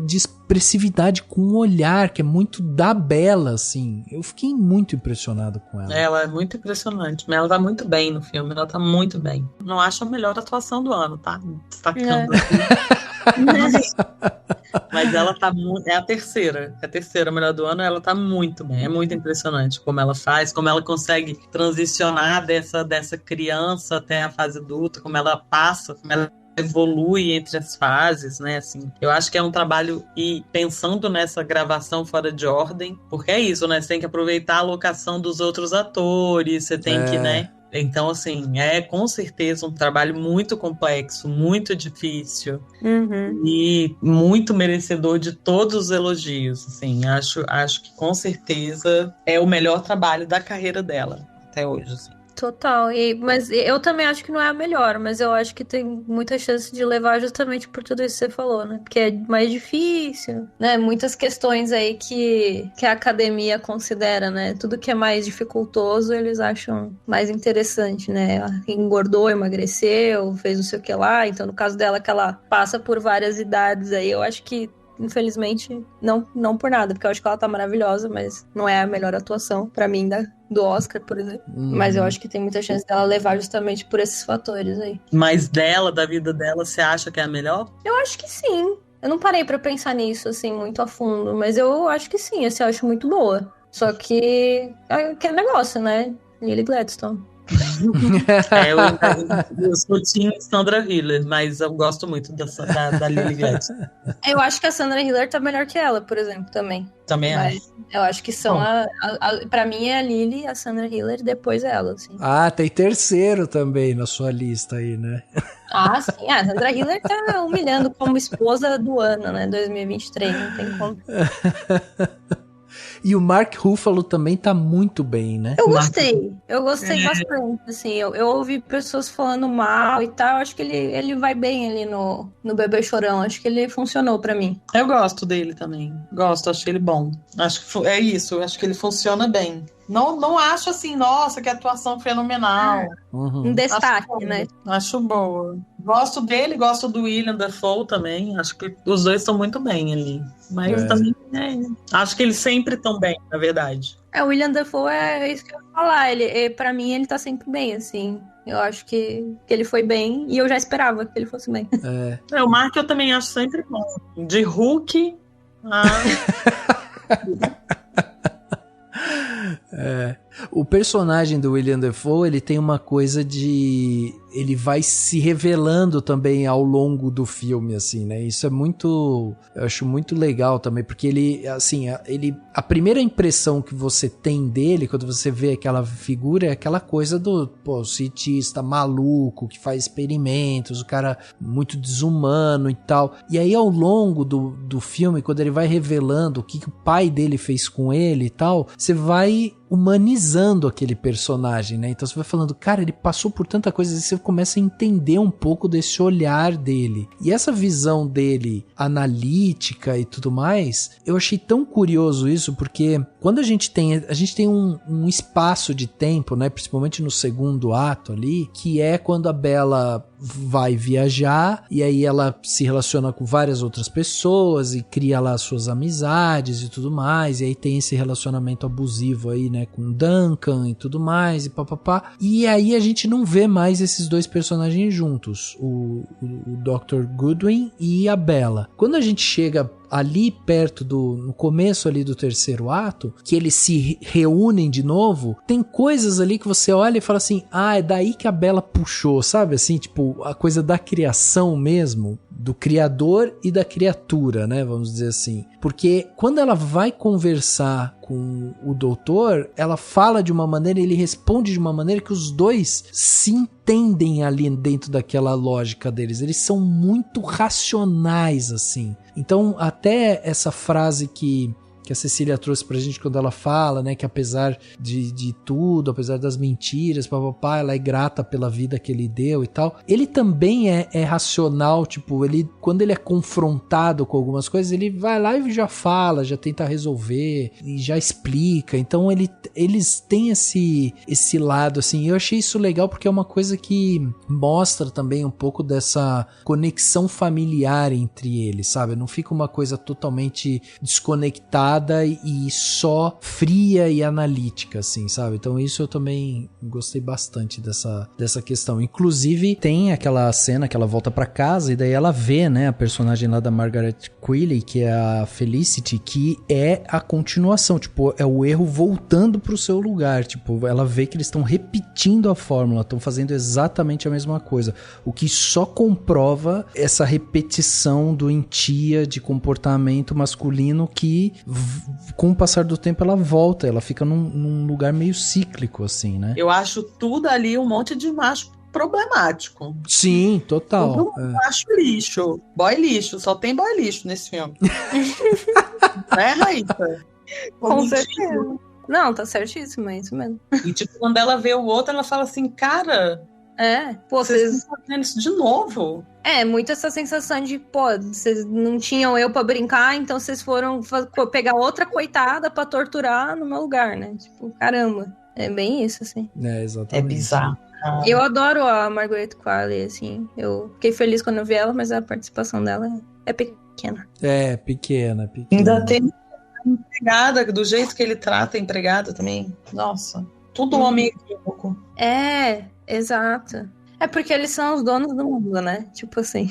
Speaker 1: expressividade com o olhar, que é muito da Bella, assim. Eu fiquei muito impressionado com ela.
Speaker 2: Ela é muito impressionante, mas ela tá muito bem no filme, ela tá muito bem. Não acho a melhor atuação do ano, tá? Destacando aqui. Mas ela tá muito. É a terceira melhor do ano, ela tá muito bem. É muito impressionante como ela faz, como ela consegue transicionar dessa criança até a fase adulta, como ela passa, como ela evolui entre as fases, né, assim. Eu acho que é um trabalho, e pensando nessa gravação fora de ordem, porque é isso, né, você tem que aproveitar a locação dos outros atores, você tem que, né, então, assim, é com certeza um trabalho muito complexo, muito difícil, e muito merecedor de todos os elogios, assim. Acho que com certeza é o melhor trabalho da carreira dela até hoje, assim.
Speaker 3: Total, mas eu também acho que não é a melhor, mas eu acho que tem muita chance de levar justamente por tudo isso que você falou, né? Porque é mais difícil, né? Muitas questões aí que a academia considera, né? Tudo que é mais dificultoso, eles acham mais interessante, né? Engordou, emagreceu, fez não sei o que lá. Então, no caso dela, que ela passa por várias idades aí, eu acho que infelizmente, não por nada, porque eu acho que ela tá maravilhosa, mas não é a melhor atuação, pra mim, do Oscar, por exemplo. Mas eu acho que tem muita chance dela levar justamente por esses fatores aí.
Speaker 2: Mas da vida dela, você acha que é a melhor?
Speaker 3: Eu acho que sim. Eu não parei pra pensar nisso, assim, muito a fundo, mas eu acho que sim, assim, eu acho muito boa. Só que é aquele negócio, né? Lily Gladstone.
Speaker 2: Eu sou team Sandra Hüller, mas eu gosto muito da Lily Gladstone.
Speaker 3: Eu acho que a Sandra Hüller tá melhor que ela, por exemplo, também.
Speaker 2: Também acho.
Speaker 3: Eu acho que são pra mim é a Lily, a Sandra Hüller, depois ela, assim.
Speaker 1: Ah, tem terceiro também na sua lista aí, né?
Speaker 3: Ah, sim. A Sandra Hüller tá humilhando como esposa do ano, né? 2023, não tem como.
Speaker 1: E o Mark Ruffalo também tá muito bem, né?
Speaker 3: Eu gostei bastante, assim, eu ouvi pessoas falando mal e tal, acho que ele vai bem ali no Bebê Chorão, acho que ele funcionou pra mim.
Speaker 2: Eu gosto dele também, acho ele bom, acho que é isso, acho que ele funciona bem. Não acho assim, nossa, que atuação fenomenal.
Speaker 3: Um destaque, né?
Speaker 2: Acho boa. Gosto dele, gosto do William Dafoe também. Acho que os dois estão muito bem ali. Mas também, acho que eles sempre estão bem, na verdade.
Speaker 3: O William Dafoe é isso que eu ia falar. Pra mim, ele tá sempre bem, assim. Eu acho que ele foi bem e eu já esperava que ele fosse bem.
Speaker 2: O Mark eu também acho sempre bom. De Hulk
Speaker 1: O personagem do William Dafoe, ele tem uma coisa de... Ele vai se revelando também ao longo do filme, assim, né? Isso é muito... Eu acho muito legal também, porque ele, assim, a primeira impressão que você tem dele, quando você vê aquela figura, é aquela coisa do, cientista maluco, que faz experimentos, o cara muito desumano e tal. E aí, ao longo do filme, quando ele vai revelando o que o pai dele fez com ele e tal, você vai humanizando aquele personagem, né? Então você vai falando, cara, ele passou por tanta coisa, e você começa a entender um pouco desse olhar dele. E essa visão dele analítica e tudo mais, eu achei tão curioso isso, porque quando a gente tem um espaço de tempo, né? Principalmente no segundo ato ali, que é quando a Bella vai viajar e aí ela se relaciona com várias outras pessoas e cria lá suas amizades e tudo mais, e aí tem esse relacionamento abusivo aí, né, com Duncan e tudo mais e papapá, e aí a gente não vê mais esses dois personagens juntos, o Dr. Goodwin e a Bella. Quando a gente chega ali perto no começo ali do terceiro ato, que eles se reúnem de novo, tem coisas ali que você olha e fala assim, é daí que a Bella puxou, sabe assim, tipo, a coisa da criação mesmo, do criador e da criatura, né, vamos dizer assim, porque quando ela vai conversar com o doutor, ela fala de uma maneira e ele responde de uma maneira que os dois se entendem ali dentro daquela lógica deles, eles são muito racionais assim. Então até essa frase que a Cecília trouxe pra gente quando ela fala, né, que apesar de tudo, apesar das mentiras, papapá, ela é grata pela vida que ele deu e tal. Ele também é racional, tipo, quando ele é confrontado com algumas coisas, ele vai lá e já fala, já tenta resolver e já explica. Então eles têm esse lado, assim. Eu achei isso legal porque é uma coisa que mostra também um pouco dessa conexão familiar entre eles, sabe? Não fica uma coisa totalmente desconectada e só fria e analítica, assim, sabe? Então isso eu também gostei bastante dessa questão. Inclusive tem aquela cena que ela volta pra casa e daí ela vê, né, a personagem lá da Margaret Qualley, que é a Felicity, que é a continuação, tipo, é o erro voltando pro seu lugar, tipo, ela vê que eles estão repetindo a fórmula, estão fazendo exatamente a mesma coisa, o que só comprova essa repetição doentia de comportamento masculino que, com o passar do tempo, ela volta, ela fica num lugar meio cíclico, assim, né?
Speaker 2: Eu acho tudo ali um monte de macho problemático.
Speaker 1: Sim, total.
Speaker 2: Tudo macho lixo. Boy lixo. Só tem boy lixo nesse filme. Né, Raíssa?
Speaker 3: Com certeza. Não, tá certíssimo, é isso mesmo.
Speaker 2: E tipo, quando ela vê o outro, ela fala assim, cara...
Speaker 3: Pô,
Speaker 2: vocês estão fazendo isso de novo.
Speaker 3: Muito essa sensação de, pô, vocês não tinham eu pra brincar, então vocês foram pegar outra coitada pra torturar no meu lugar, né? Tipo, caramba. É bem isso, assim.
Speaker 1: Exatamente.
Speaker 2: É bizarro.
Speaker 3: Eu adoro a Margaret Qualley, assim. Eu fiquei feliz quando eu vi ela, mas a participação dela é pequena.
Speaker 1: Pequena.
Speaker 2: Ainda tem a empregada, do jeito que ele trata a empregada também. Nossa, tudo homem equívoco.
Speaker 3: Exato. É porque eles são os donos do mundo, né? Tipo assim.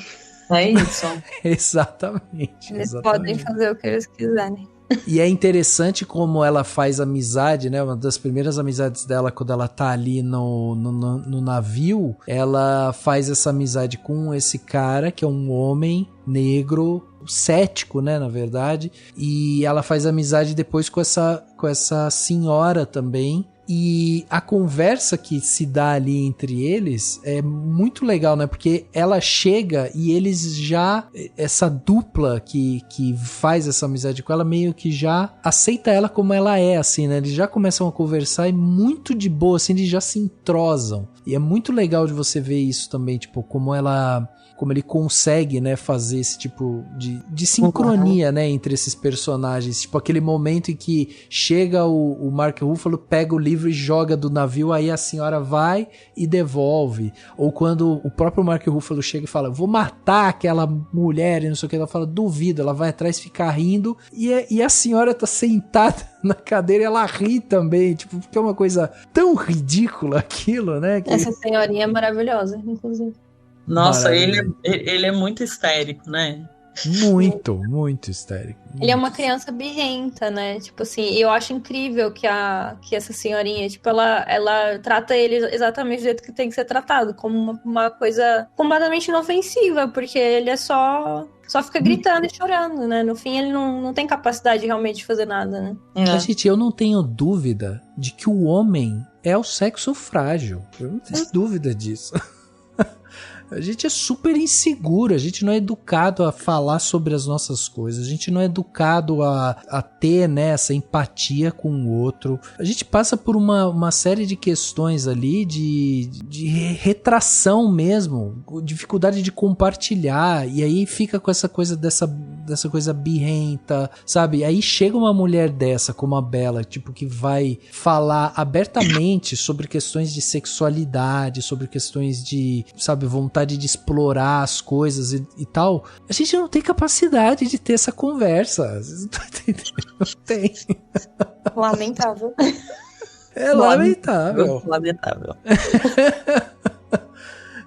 Speaker 2: É isso.
Speaker 1: Exatamente.
Speaker 3: Eles podem fazer o que eles quiserem.
Speaker 1: E é interessante como ela faz amizade, né? Uma das primeiras amizades dela, quando ela tá ali no navio, ela faz essa amizade com esse cara, que é um homem negro, cético, né, na verdade. E ela faz amizade depois com essa senhora também. E a conversa que se dá ali entre eles é muito legal, né? Porque ela chega e eles já... Essa dupla que faz essa amizade com ela meio que já aceita ela como ela é, assim, né? Eles já começam a conversar e muito de boa, assim, eles já se entrosam. E é muito legal de você ver isso também, tipo, como ele consegue, né, fazer esse tipo de sincronia, né, entre esses personagens. Tipo, aquele momento em que chega o Mark Ruffalo, pega o livro e joga do navio, aí a senhora vai e devolve. Ou quando o próprio Mark Ruffalo chega e fala, vou matar aquela mulher e não sei o que, ela fala, duvido, ela vai atrás ficar rindo, e a senhora tá sentada na cadeira e ela ri também, tipo, porque é uma coisa tão ridícula aquilo, né?
Speaker 3: Essa senhorinha é maravilhosa, inclusive.
Speaker 2: Nossa, ele é muito histérico, né?
Speaker 1: Muito histérico.
Speaker 3: Ele é uma criança birrenta, né? Tipo assim, eu acho incrível que essa senhorinha, tipo, ela trata ele exatamente do jeito que tem que ser tratado, como uma coisa completamente inofensiva, porque ele é só fica gritando e chorando, né? No fim, ele não tem capacidade realmente de fazer nada, né?
Speaker 1: Mas, gente, eu não tenho dúvida de que o homem é o sexo frágil. Eu não tenho dúvida disso. A gente é super inseguro, a gente não é educado a falar sobre as nossas coisas, a gente não é educado a ter, né, essa empatia com o outro. A gente passa por uma série de questões ali de retração mesmo, dificuldade de compartilhar, e aí fica com essa coisa dessa coisa birrenta, sabe? Aí chega uma mulher dessa, como a Bella, tipo, que vai falar abertamente sobre questões de sexualidade, sobre questões de, sabe, vontade de explorar as coisas e tal. A gente não tem capacidade de ter essa conversa. Vocês não estão entendendo? Não tem.
Speaker 3: Lamentável.
Speaker 1: É lamentável.
Speaker 2: Lamentável.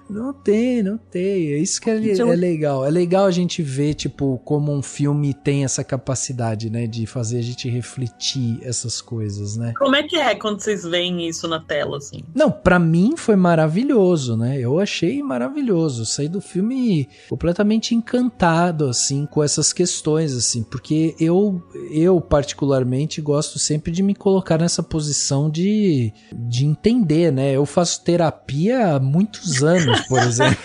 Speaker 1: Não tem. É isso que é legal. É legal a gente ver, tipo, como um filme tem essa capacidade, né, de fazer a gente refletir essas coisas, né?
Speaker 2: Como é que é quando vocês veem isso na tela, assim?
Speaker 1: Não, pra mim foi maravilhoso, né? Eu achei maravilhoso. Saí do filme completamente encantado, assim, com essas questões, assim, porque eu particularmente gosto sempre de me colocar nessa posição de entender, né? Eu faço terapia há muitos anos, por exemplo.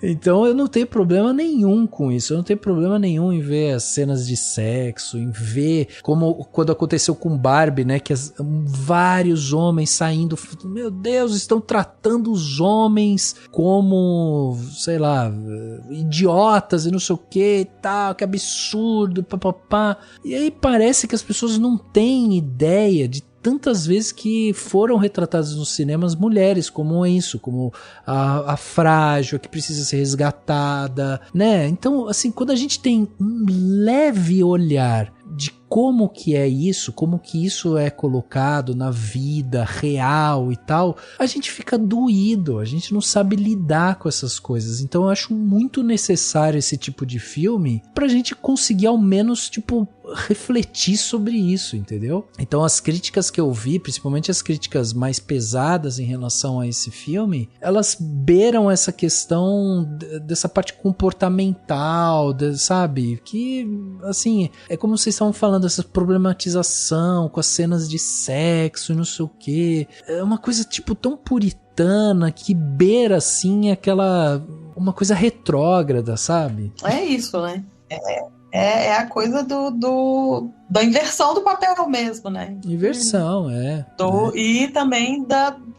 Speaker 1: Então eu não tenho problema nenhum com isso. Eu não tenho problema nenhum em ver as cenas de sexo, em ver como quando aconteceu com Barbie, né? Que vários homens saindo, meu Deus, estão tratando os homens como, sei lá, idiotas e não sei o que e tal, que absurdo, papapá. E aí parece que as pessoas não têm ideia de tantas vezes que foram retratadas nos cinemas mulheres como isso, como a frágil, a que precisa ser resgatada, né? Então, assim, quando a gente tem um leve olhar de como que é isso, como que isso é colocado na vida real e tal, a gente fica doído, a gente não sabe lidar com essas coisas. Então eu acho muito necessário esse tipo de filme pra gente conseguir ao menos, tipo, refletir sobre isso, entendeu? Então as críticas que eu vi, principalmente as críticas mais pesadas em relação a esse filme, elas beiram essa questão dessa parte comportamental, sabe? Que, assim, é como vocês estavam falando, essa problematização com as cenas de sexo e não sei o que. É uma coisa, tipo, tão puritana que beira, assim, aquela... uma coisa retrógrada, sabe?
Speaker 2: É isso, né? É a coisa da inversão do papel mesmo, né?
Speaker 1: Inversão,
Speaker 2: E também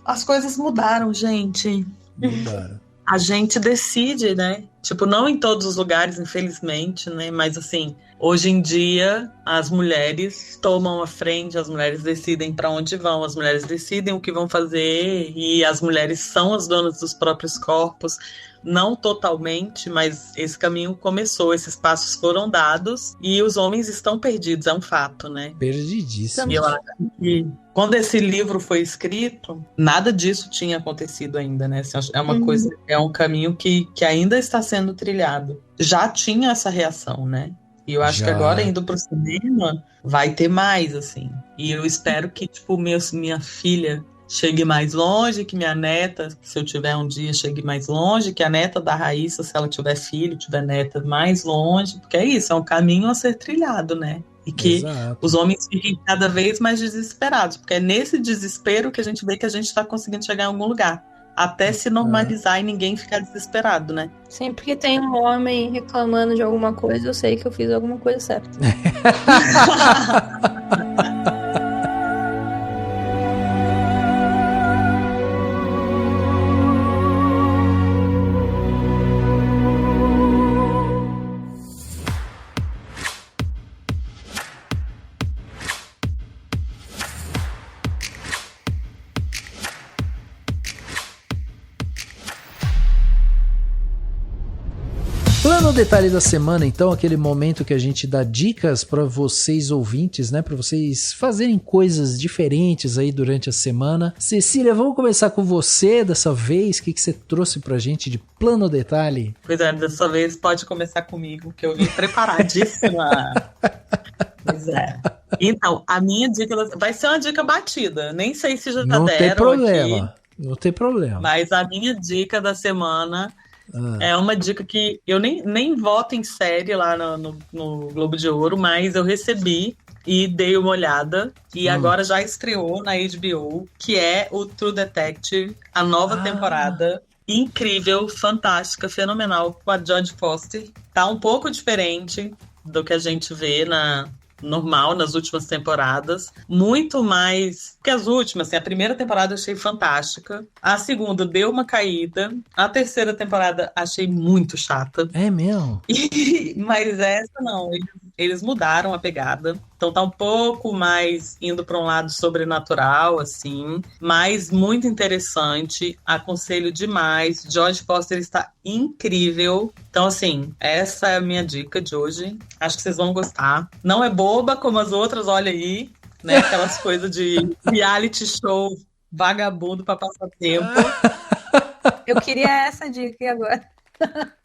Speaker 2: as coisas mudaram, gente.
Speaker 1: Mudaram.
Speaker 2: A gente decide, né? Tipo, não em todos os lugares, infelizmente, né? Mas assim, hoje em dia, as mulheres tomam a frente, as mulheres decidem para onde vão, as mulheres decidem o que vão fazer e as mulheres são as donas dos próprios corpos. Não totalmente, mas esse caminho começou, esses passos foram dados e os homens estão perdidos, é um fato, né?
Speaker 1: Perdidíssimo.
Speaker 2: E eu acho que quando esse livro foi escrito, nada disso tinha acontecido ainda, né? É uma coisa, é um caminho que ainda está sendo trilhado. Já tinha essa reação, né? E eu acho que agora, indo pro cinema, vai ter mais, assim. E eu espero que, tipo, minha filha chegue mais longe, que minha neta, se eu tiver um dia, chegue mais longe, que a neta da Raíssa, se ela tiver filho, tiver neta, mais longe, porque é isso, é um caminho a ser trilhado, né? E que os homens fiquem cada vez mais desesperados, porque é nesse desespero que a gente vê que a gente está conseguindo chegar em algum lugar, até se normalizar e ninguém ficar desesperado, né?
Speaker 3: Sempre que tem um homem reclamando de alguma coisa, eu sei que eu fiz alguma coisa certa.
Speaker 1: Plano Detalhe da semana, então, aquele momento que a gente dá dicas para vocês ouvintes, né, para vocês fazerem coisas diferentes aí durante a semana. Cecília, vamos começar com você dessa vez. O que você trouxe pra gente de Plano Detalhe?
Speaker 2: Pois é, dessa vez pode começar comigo, que eu vim preparadíssima. Pois é. Então, a minha dica vai ser uma dica batida. Nem sei se já
Speaker 1: não
Speaker 2: deram
Speaker 1: tem problema,
Speaker 2: aqui.
Speaker 1: Não tem problema.
Speaker 2: Mas a minha dica da semana é uma dica que eu nem voto em série lá no Globo de Ouro, mas eu recebi e dei uma olhada. E agora já estreou na HBO, que é o True Detective, a nova temporada. Incrível, fantástica, fenomenal, com a Jodie Foster. Tá um pouco diferente do que a gente vê normal nas últimas temporadas, muito mais que as últimas, assim, a primeira temporada eu achei fantástica, a segunda deu uma caída, a terceira temporada achei muito chata.
Speaker 1: É mesmo?
Speaker 2: Mas essa não, eles mudaram a pegada, então tá um pouco mais indo para um lado sobrenatural, assim, mas muito interessante, aconselho demais, Jodie Foster está incrível, então assim, essa é a minha dica de hoje, acho que vocês vão gostar, não é boba como as outras, olha aí, né, aquelas coisas de reality show vagabundo para passar tempo.
Speaker 3: Eu queria essa dica agora.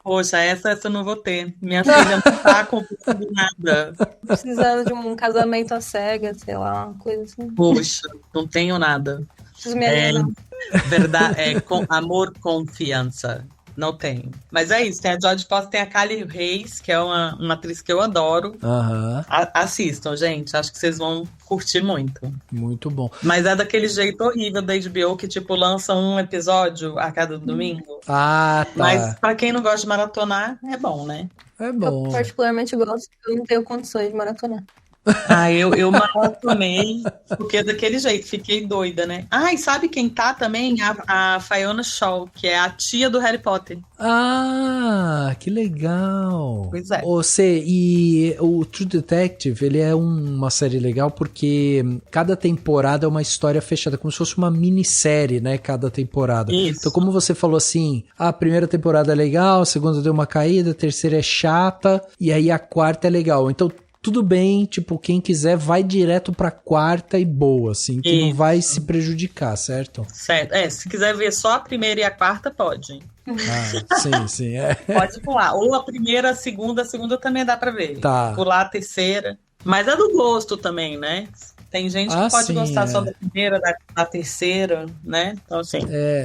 Speaker 2: Poxa, essa eu não vou ter. Minha filha não tá comprando nada.
Speaker 3: Precisando de um casamento às cegas, sei lá, uma coisa assim.
Speaker 2: Poxa, não tenho nada.
Speaker 3: Preciso me alisar.
Speaker 2: Verdade, amor, confiança. Não tem. Mas é isso, tem a Jodie Foster, tem a Kylie Reis, que é uma atriz que eu adoro. Assistam, gente, acho que vocês vão curtir muito.
Speaker 1: Muito bom.
Speaker 2: Mas é daquele jeito horrível da HBO, que tipo, lança um episódio a cada domingo.
Speaker 1: Ah, tá.
Speaker 2: Mas pra quem não gosta de maratonar, é bom, né?
Speaker 1: É bom.
Speaker 3: Eu particularmente gosto, porque eu não tenho condições de maratonar.
Speaker 2: Eu maratonei, porque é daquele jeito, fiquei doida, né? E sabe quem tá também? A Fiona Shaw, que é a tia do Harry Potter.
Speaker 1: Ah, que legal.
Speaker 2: Pois é.
Speaker 1: E o True Detective, ele é uma série legal porque cada temporada é uma história fechada, como se fosse uma minissérie, né? Cada temporada.
Speaker 2: Isso.
Speaker 1: Então, como você falou assim, a primeira temporada é legal, a segunda deu uma caída, a terceira é chata, e aí a quarta é legal. Então, tudo bem, tipo, quem quiser vai direto pra quarta e boa, assim, que não vai se prejudicar, certo?
Speaker 2: Certo. Se quiser ver só a primeira e a quarta, pode.
Speaker 1: Sim.
Speaker 2: Pode pular. Ou a primeira, a segunda também dá pra ver.
Speaker 1: Tá.
Speaker 2: Pular a terceira. Mas é do gosto também, né? Tem gente que pode gostar só da primeira, da terceira, né? Então, assim.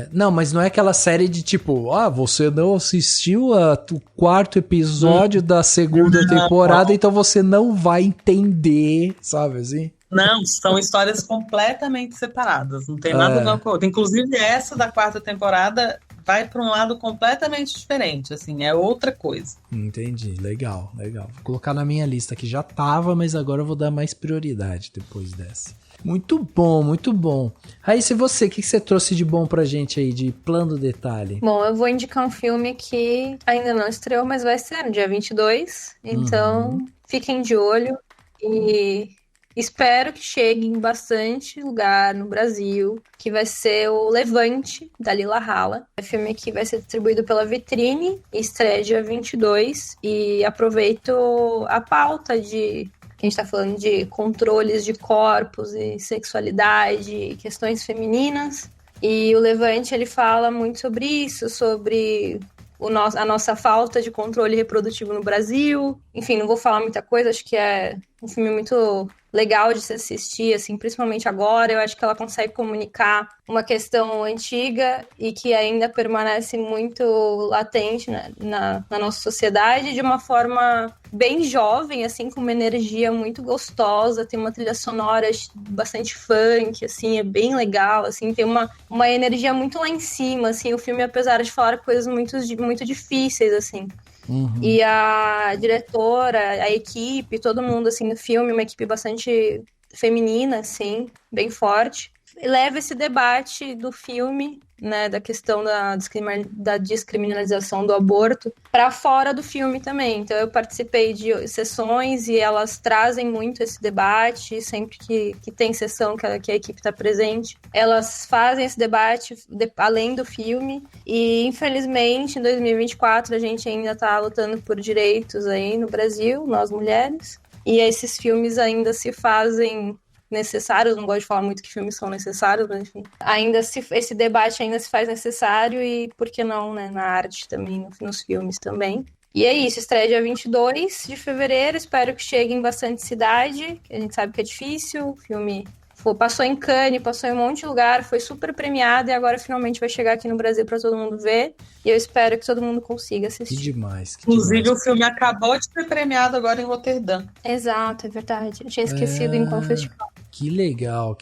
Speaker 1: Não, mas não é aquela série de tipo, você não assistiu o quarto episódio da segunda temporada, então você não vai entender, sabe assim?
Speaker 2: Não, são histórias completamente separadas. Não tem nada a ver com a outra. Inclusive, essa da quarta temporada vai para um lado completamente diferente, assim, é outra coisa.
Speaker 1: Entendi, legal. Vou colocar na minha lista que já tava, mas agora eu vou dar mais prioridade depois dessa. Muito bom. Raíssa, e você, o que você trouxe de bom pra gente aí, de Plano Detalhe?
Speaker 3: Bom, eu vou indicar um filme que ainda não estreou, mas vai ser no dia 22, então fiquem de olho e... espero que chegue em bastante lugar no Brasil, que vai ser o Levante, da Lila Halla. É um filme que vai ser distribuído pela Vitrine, estreia dia 22, e aproveito a pauta que a gente tá falando de controles de corpos e sexualidade e questões femininas. E o Levante, ele fala muito sobre isso, sobre a nossa falta de controle reprodutivo no Brasil. Enfim, não vou falar muita coisa, acho que é um filme muito legal de se assistir, assim, principalmente agora. Eu acho que ela consegue comunicar uma questão antiga e que ainda permanece muito latente na nossa sociedade de uma forma bem jovem, assim, com uma energia muito gostosa. Tem uma trilha sonora bastante funk, assim, é bem legal, assim, tem uma energia muito lá em cima, assim, o filme, apesar de falar coisas muito difíceis, assim. E a diretora, a equipe, todo mundo, assim, no filme, uma equipe bastante feminina, assim, bem forte. Leva esse debate do filme, né, da questão da descriminalização do aborto para fora do filme também. Então eu participei de sessões e elas trazem muito esse debate, sempre que tem sessão que a equipe está presente, elas fazem esse debate além do filme. E infelizmente em 2024 a gente ainda está lutando por direitos aí no Brasil, nós mulheres, e esses filmes ainda se fazem necessários, não gosto de falar muito que filmes são necessários, mas enfim, esse debate ainda se faz necessário e por que não, né, na arte também, nos filmes também. E é isso, estreia dia 22 de fevereiro, espero que chegue em bastante cidade, que a gente sabe que é difícil, o filme passou em Cannes, passou em um monte de lugar, foi super premiado e agora finalmente vai chegar aqui no Brasil para todo mundo ver. E eu espero que todo mundo consiga assistir.
Speaker 1: Que demais.
Speaker 2: Inclusive, o filme acabou de ser premiado agora em Roterdã.
Speaker 3: Exato, é verdade. Eu tinha esquecido em qual festival.
Speaker 1: Que legal.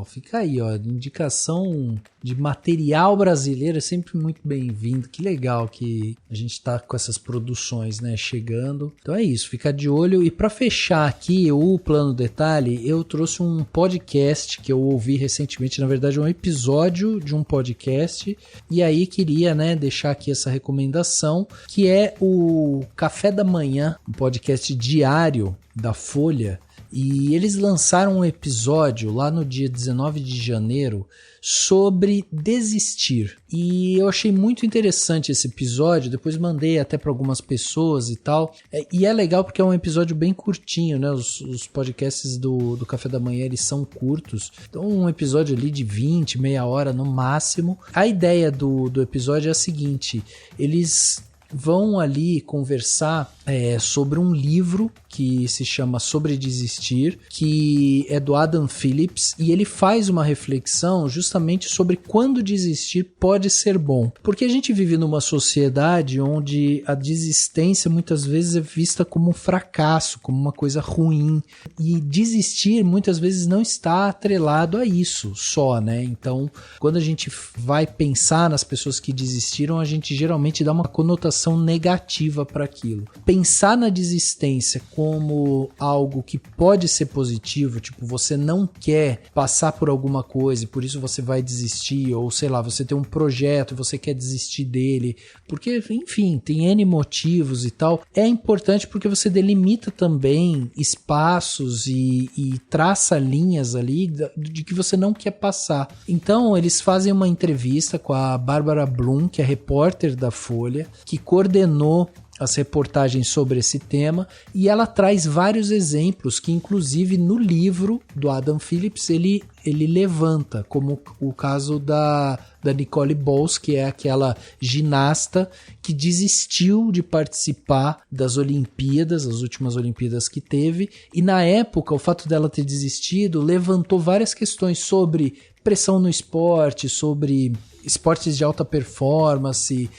Speaker 1: Fica aí, ó, indicação de material brasileiro é sempre muito bem-vindo. Que legal que a gente tá com essas produções, né, chegando. Então é isso, fica de olho. E para fechar aqui o Plano Detalhe, eu trouxe um podcast que eu ouvi recentemente, na verdade um episódio de um podcast, e aí queria, né, deixar aqui essa recomendação, que é o Café da Manhã, um podcast diário da Folha. E eles lançaram um episódio lá no dia 19 de janeiro sobre desistir. E eu achei muito interessante esse episódio, depois mandei até para algumas pessoas e tal. E é legal porque é um episódio bem curtinho, né? Os podcasts do Café da Manhã, eles são curtos. Então um episódio ali de 20, meia hora no máximo. A ideia do episódio é a seguinte, eles vão ali conversar sobre um livro que se chama Sobre Desistir, que é do Adam Phillips, e ele faz uma reflexão justamente sobre quando desistir pode ser bom. Porque a gente vive numa sociedade onde a desistência muitas vezes é vista como um fracasso, como uma coisa ruim, e desistir muitas vezes não está atrelado a isso só, né? Então, quando a gente vai pensar nas pessoas que desistiram, a gente geralmente dá uma conotação negativa para aquilo. Pensar na desistência como algo que pode ser positivo, tipo, você não quer passar por alguma coisa e por isso você vai desistir, ou sei lá, você tem um projeto e você quer desistir dele, porque, enfim, tem N motivos e tal, é importante porque você delimita também espaços e traça linhas ali de que você não quer passar. Então, eles fazem uma entrevista com a Bárbara Bloom, que é repórter da Folha, que coordenou as reportagens sobre esse tema, e ela traz vários exemplos que, inclusive, no livro do Adam Phillips, ele levanta, como o caso da Nicole Bowles, que é aquela ginasta que desistiu de participar das Olimpíadas, as últimas Olimpíadas que teve, e na época, o fato dela ter desistido levantou várias questões sobre pressão no esporte, sobre esportes de alta performance,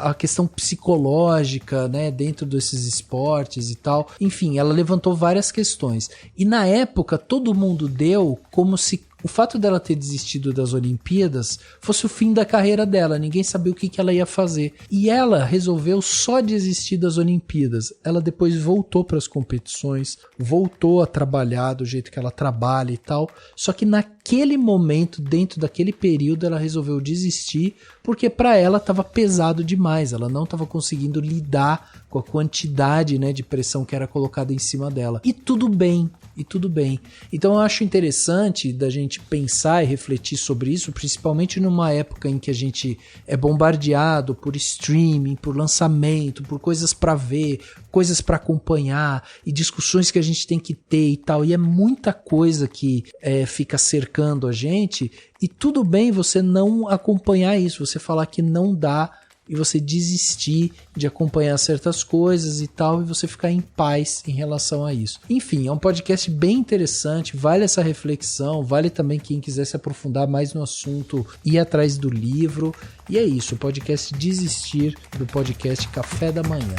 Speaker 1: a questão psicológica, né, dentro desses esportes e tal. Enfim, ela levantou várias questões. E na época, todo mundo deu como se o fato dela ter desistido das Olimpíadas fosse o fim da carreira dela. Ninguém sabia o que ela ia fazer. E ela resolveu só desistir das Olimpíadas. Ela depois voltou para as competições, voltou a trabalhar do jeito que ela trabalha e tal. Só que naquele momento, dentro daquele período, ela resolveu desistir porque para ela estava pesado demais. Ela não estava conseguindo lidar com a quantidade, né, de pressão que era colocada em cima dela. E tudo bem. Então eu acho interessante da gente pensar e refletir sobre isso, principalmente numa época em que a gente é bombardeado por streaming, por lançamento, por coisas para ver, coisas para acompanhar e discussões que a gente tem que ter e tal. E é muita coisa que fica cercando a gente, e tudo bem você não acompanhar isso, você falar que não dá, e você desistir de acompanhar certas coisas e tal, e você ficar em paz em relação a isso. Enfim, é um podcast bem interessante, vale essa reflexão, vale também quem quiser se aprofundar mais no assunto, ir atrás do livro, e é isso, o podcast Desistir, do podcast Café da Manhã.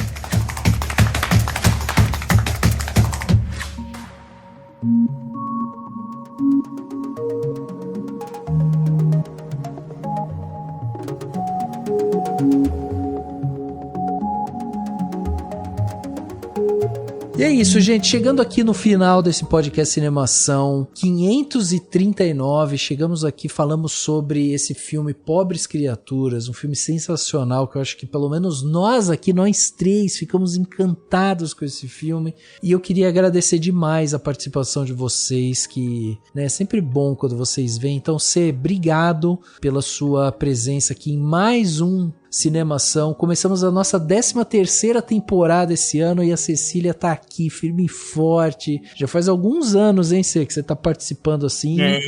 Speaker 1: E é isso, gente, chegando aqui no final desse podcast Cinemação 539, chegamos aqui, falamos sobre esse filme Pobres Criaturas, um filme sensacional que eu acho que pelo menos nós aqui, nós três, ficamos encantados com esse filme, e eu queria agradecer demais a participação de vocês, que, né, é sempre bom quando vocês vêm. Então, obrigado pela sua presença aqui em mais um Cinemação. Começamos a nossa 13ª temporada esse ano e a Cecília tá aqui firme e forte. Já faz alguns anos, hein, Cê, que você tá participando assim.
Speaker 2: Né?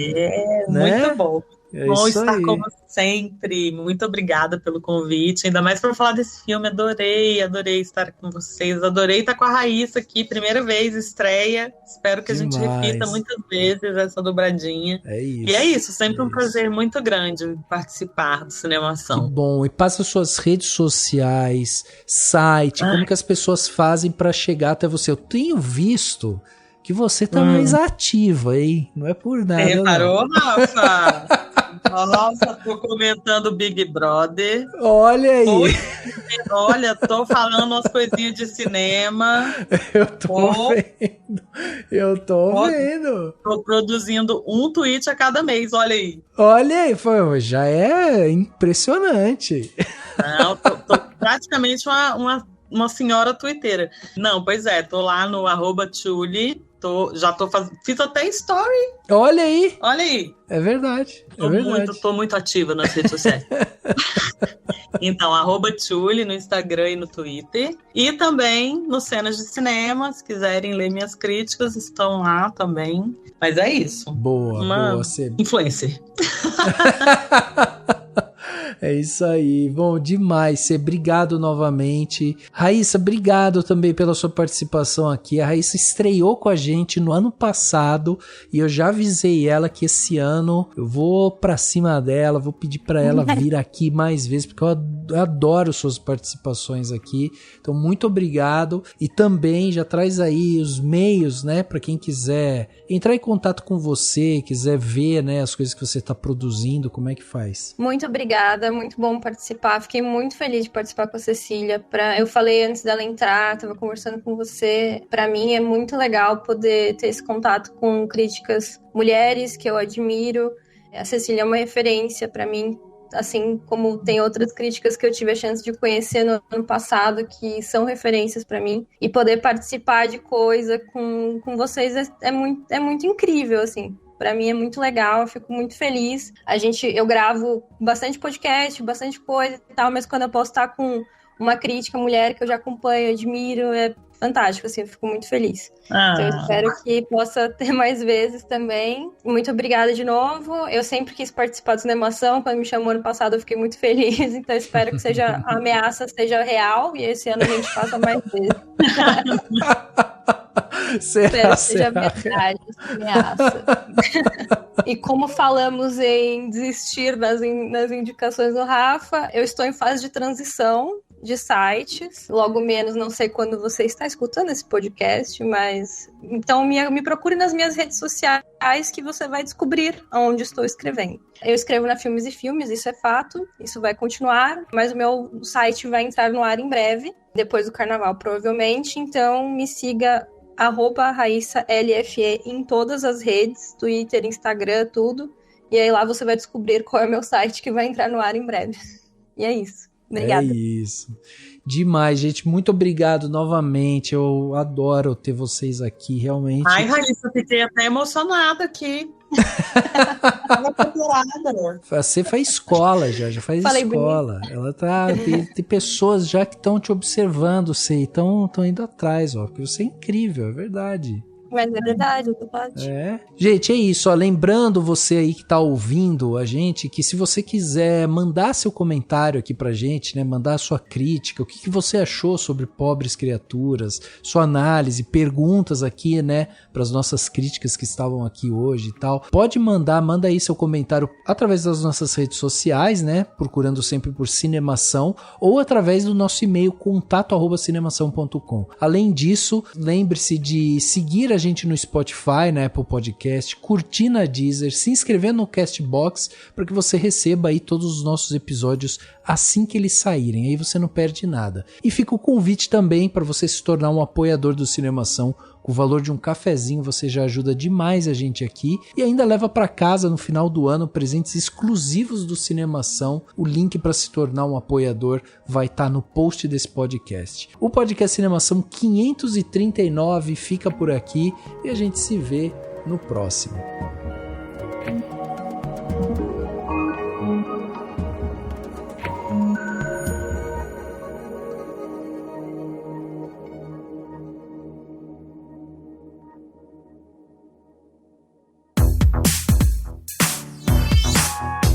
Speaker 2: Muito bom. Bom estar
Speaker 1: aí.
Speaker 2: como sempre. Muito obrigada pelo convite. Ainda mais para falar desse filme. Adorei estar com vocês. Adorei estar com a Raíssa aqui. Primeira vez, estreia. Espero que a gente repita muitas vezes essa dobradinha.
Speaker 1: É isso.
Speaker 2: E é isso. Sempre um prazer muito grande participar do Cinemação.
Speaker 1: Que bom. E passa suas redes sociais, site, como que as pessoas fazem para chegar até você. Eu tenho visto que você tá mais ativa, hein? Não é por nada.
Speaker 2: Reparou, Rafa? Nossa, tô comentando Big Brother.
Speaker 1: Olha aí.
Speaker 2: Olha, tô falando umas coisinhas de cinema.
Speaker 1: Eu tô vendo.
Speaker 2: Tô produzindo um tweet a cada mês, olha aí.
Speaker 1: Olha aí, já é impressionante.
Speaker 2: Não, tô praticamente uma senhora twitteira. Não, pois é, tô lá no @Tchuli. Fiz até story.
Speaker 1: Olha aí.
Speaker 2: É
Speaker 1: verdade.
Speaker 2: Tô muito ativa nas redes sociais. Então, @Tchuli no Instagram e no Twitter. E também no Cenas de Cinema. Se quiserem ler minhas críticas, estão lá também. Mas é isso.
Speaker 1: Boa.
Speaker 2: Influencer.
Speaker 1: É isso aí. Bom, demais. Obrigado novamente. Raíssa, obrigado também pela sua participação aqui. A Raíssa estreou com a gente no ano passado e eu já avisei ela que esse ano eu vou pra cima dela, vou pedir pra ela vir aqui mais vezes, porque eu adoro suas participações aqui. Então, muito obrigado. E também já traz aí os meios, né, pra quem quiser entrar em contato com você, quiser ver, né, as coisas que você tá produzindo, como é que faz?
Speaker 3: Muito obrigada, muito bom participar. Fiquei muito feliz de participar com a Cecília. Eu falei antes dela entrar, estava conversando com você. Para mim é muito legal poder ter esse contato com críticas mulheres que eu admiro. A Cecília é uma referência para mim, assim como tem outras críticas que eu tive a chance de conhecer no ano passado, que são referências para mim. E poder participar de coisa com vocês é muito incrível, assim. Pra mim é muito legal, eu fico muito feliz. Eu gravo bastante podcast, bastante coisa e tal, mas quando eu posso estar com uma crítica mulher que eu já acompanho, admiro, é fantástico, assim, eu fico muito feliz. Então eu espero que possa ter mais vezes também. Muito obrigada de novo. Eu sempre quis participar do Cinemação, quando me chamou ano passado eu fiquei muito feliz, então eu espero que a ameaça seja real e esse ano a gente faça mais vezes. Espero que seja verdade, ameaça. E como falamos em desistir nas indicações do Rafa, eu estou em fase de transição de sites, logo menos, não sei quando você está escutando esse podcast, mas então me procure nas minhas redes sociais que você vai descobrir onde estou escrevendo. Eu escrevo na Filmes e Filmes, isso é fato, isso vai continuar, mas o meu site vai entrar no ar em breve, depois do carnaval provavelmente, então me siga @RaíssaLFE em todas as redes, Twitter, Instagram, tudo, e aí lá você vai descobrir qual é o meu site que vai entrar no ar em breve. E é isso. Obrigada.
Speaker 1: É isso. Demais, gente. Muito obrigado novamente. Eu adoro ter vocês aqui, realmente.
Speaker 2: Ai, Raíssa, fiquei até emocionada aqui.
Speaker 1: Você faz escola já faz escola.
Speaker 3: Bonito.
Speaker 1: Ela tá. Tem pessoas já que estão te observando, sei, estão indo atrás, ó. Porque você é incrível, é verdade.
Speaker 3: Mas é verdade, pode.
Speaker 1: Gente, é isso, ó. Lembrando você aí que tá ouvindo a gente, que se você quiser mandar seu comentário aqui pra gente, né, mandar a sua crítica, o que você achou sobre Pobres Criaturas, sua análise, perguntas aqui, né, pras nossas críticas que estavam aqui hoje e tal, pode manda aí seu comentário através das nossas redes sociais, né, procurando sempre por Cinemação, ou através do nosso e-mail contato@cinemação.com. Além disso, lembre-se de seguir a gente no Spotify, na Apple Podcast, curtir na Deezer, se inscrever no Castbox para que você receba aí todos os nossos episódios assim que eles saírem, aí você não perde nada. E fica o convite também para você se tornar um apoiador do Cinemação. Com o valor de um cafezinho você já ajuda demais a gente aqui e ainda leva para casa no final do ano presentes exclusivos do Cinemação. O link para se tornar um apoiador vai estar no post desse podcast. O podcast Cinemação 539 fica por aqui e a gente se vê no próximo.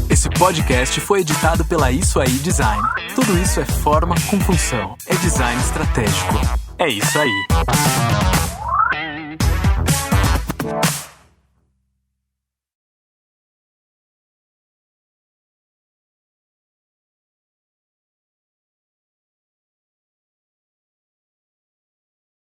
Speaker 10: Esse podcast foi editado pela Isso Aí Design. Tudo isso é forma com função. É design estratégico. É isso aí.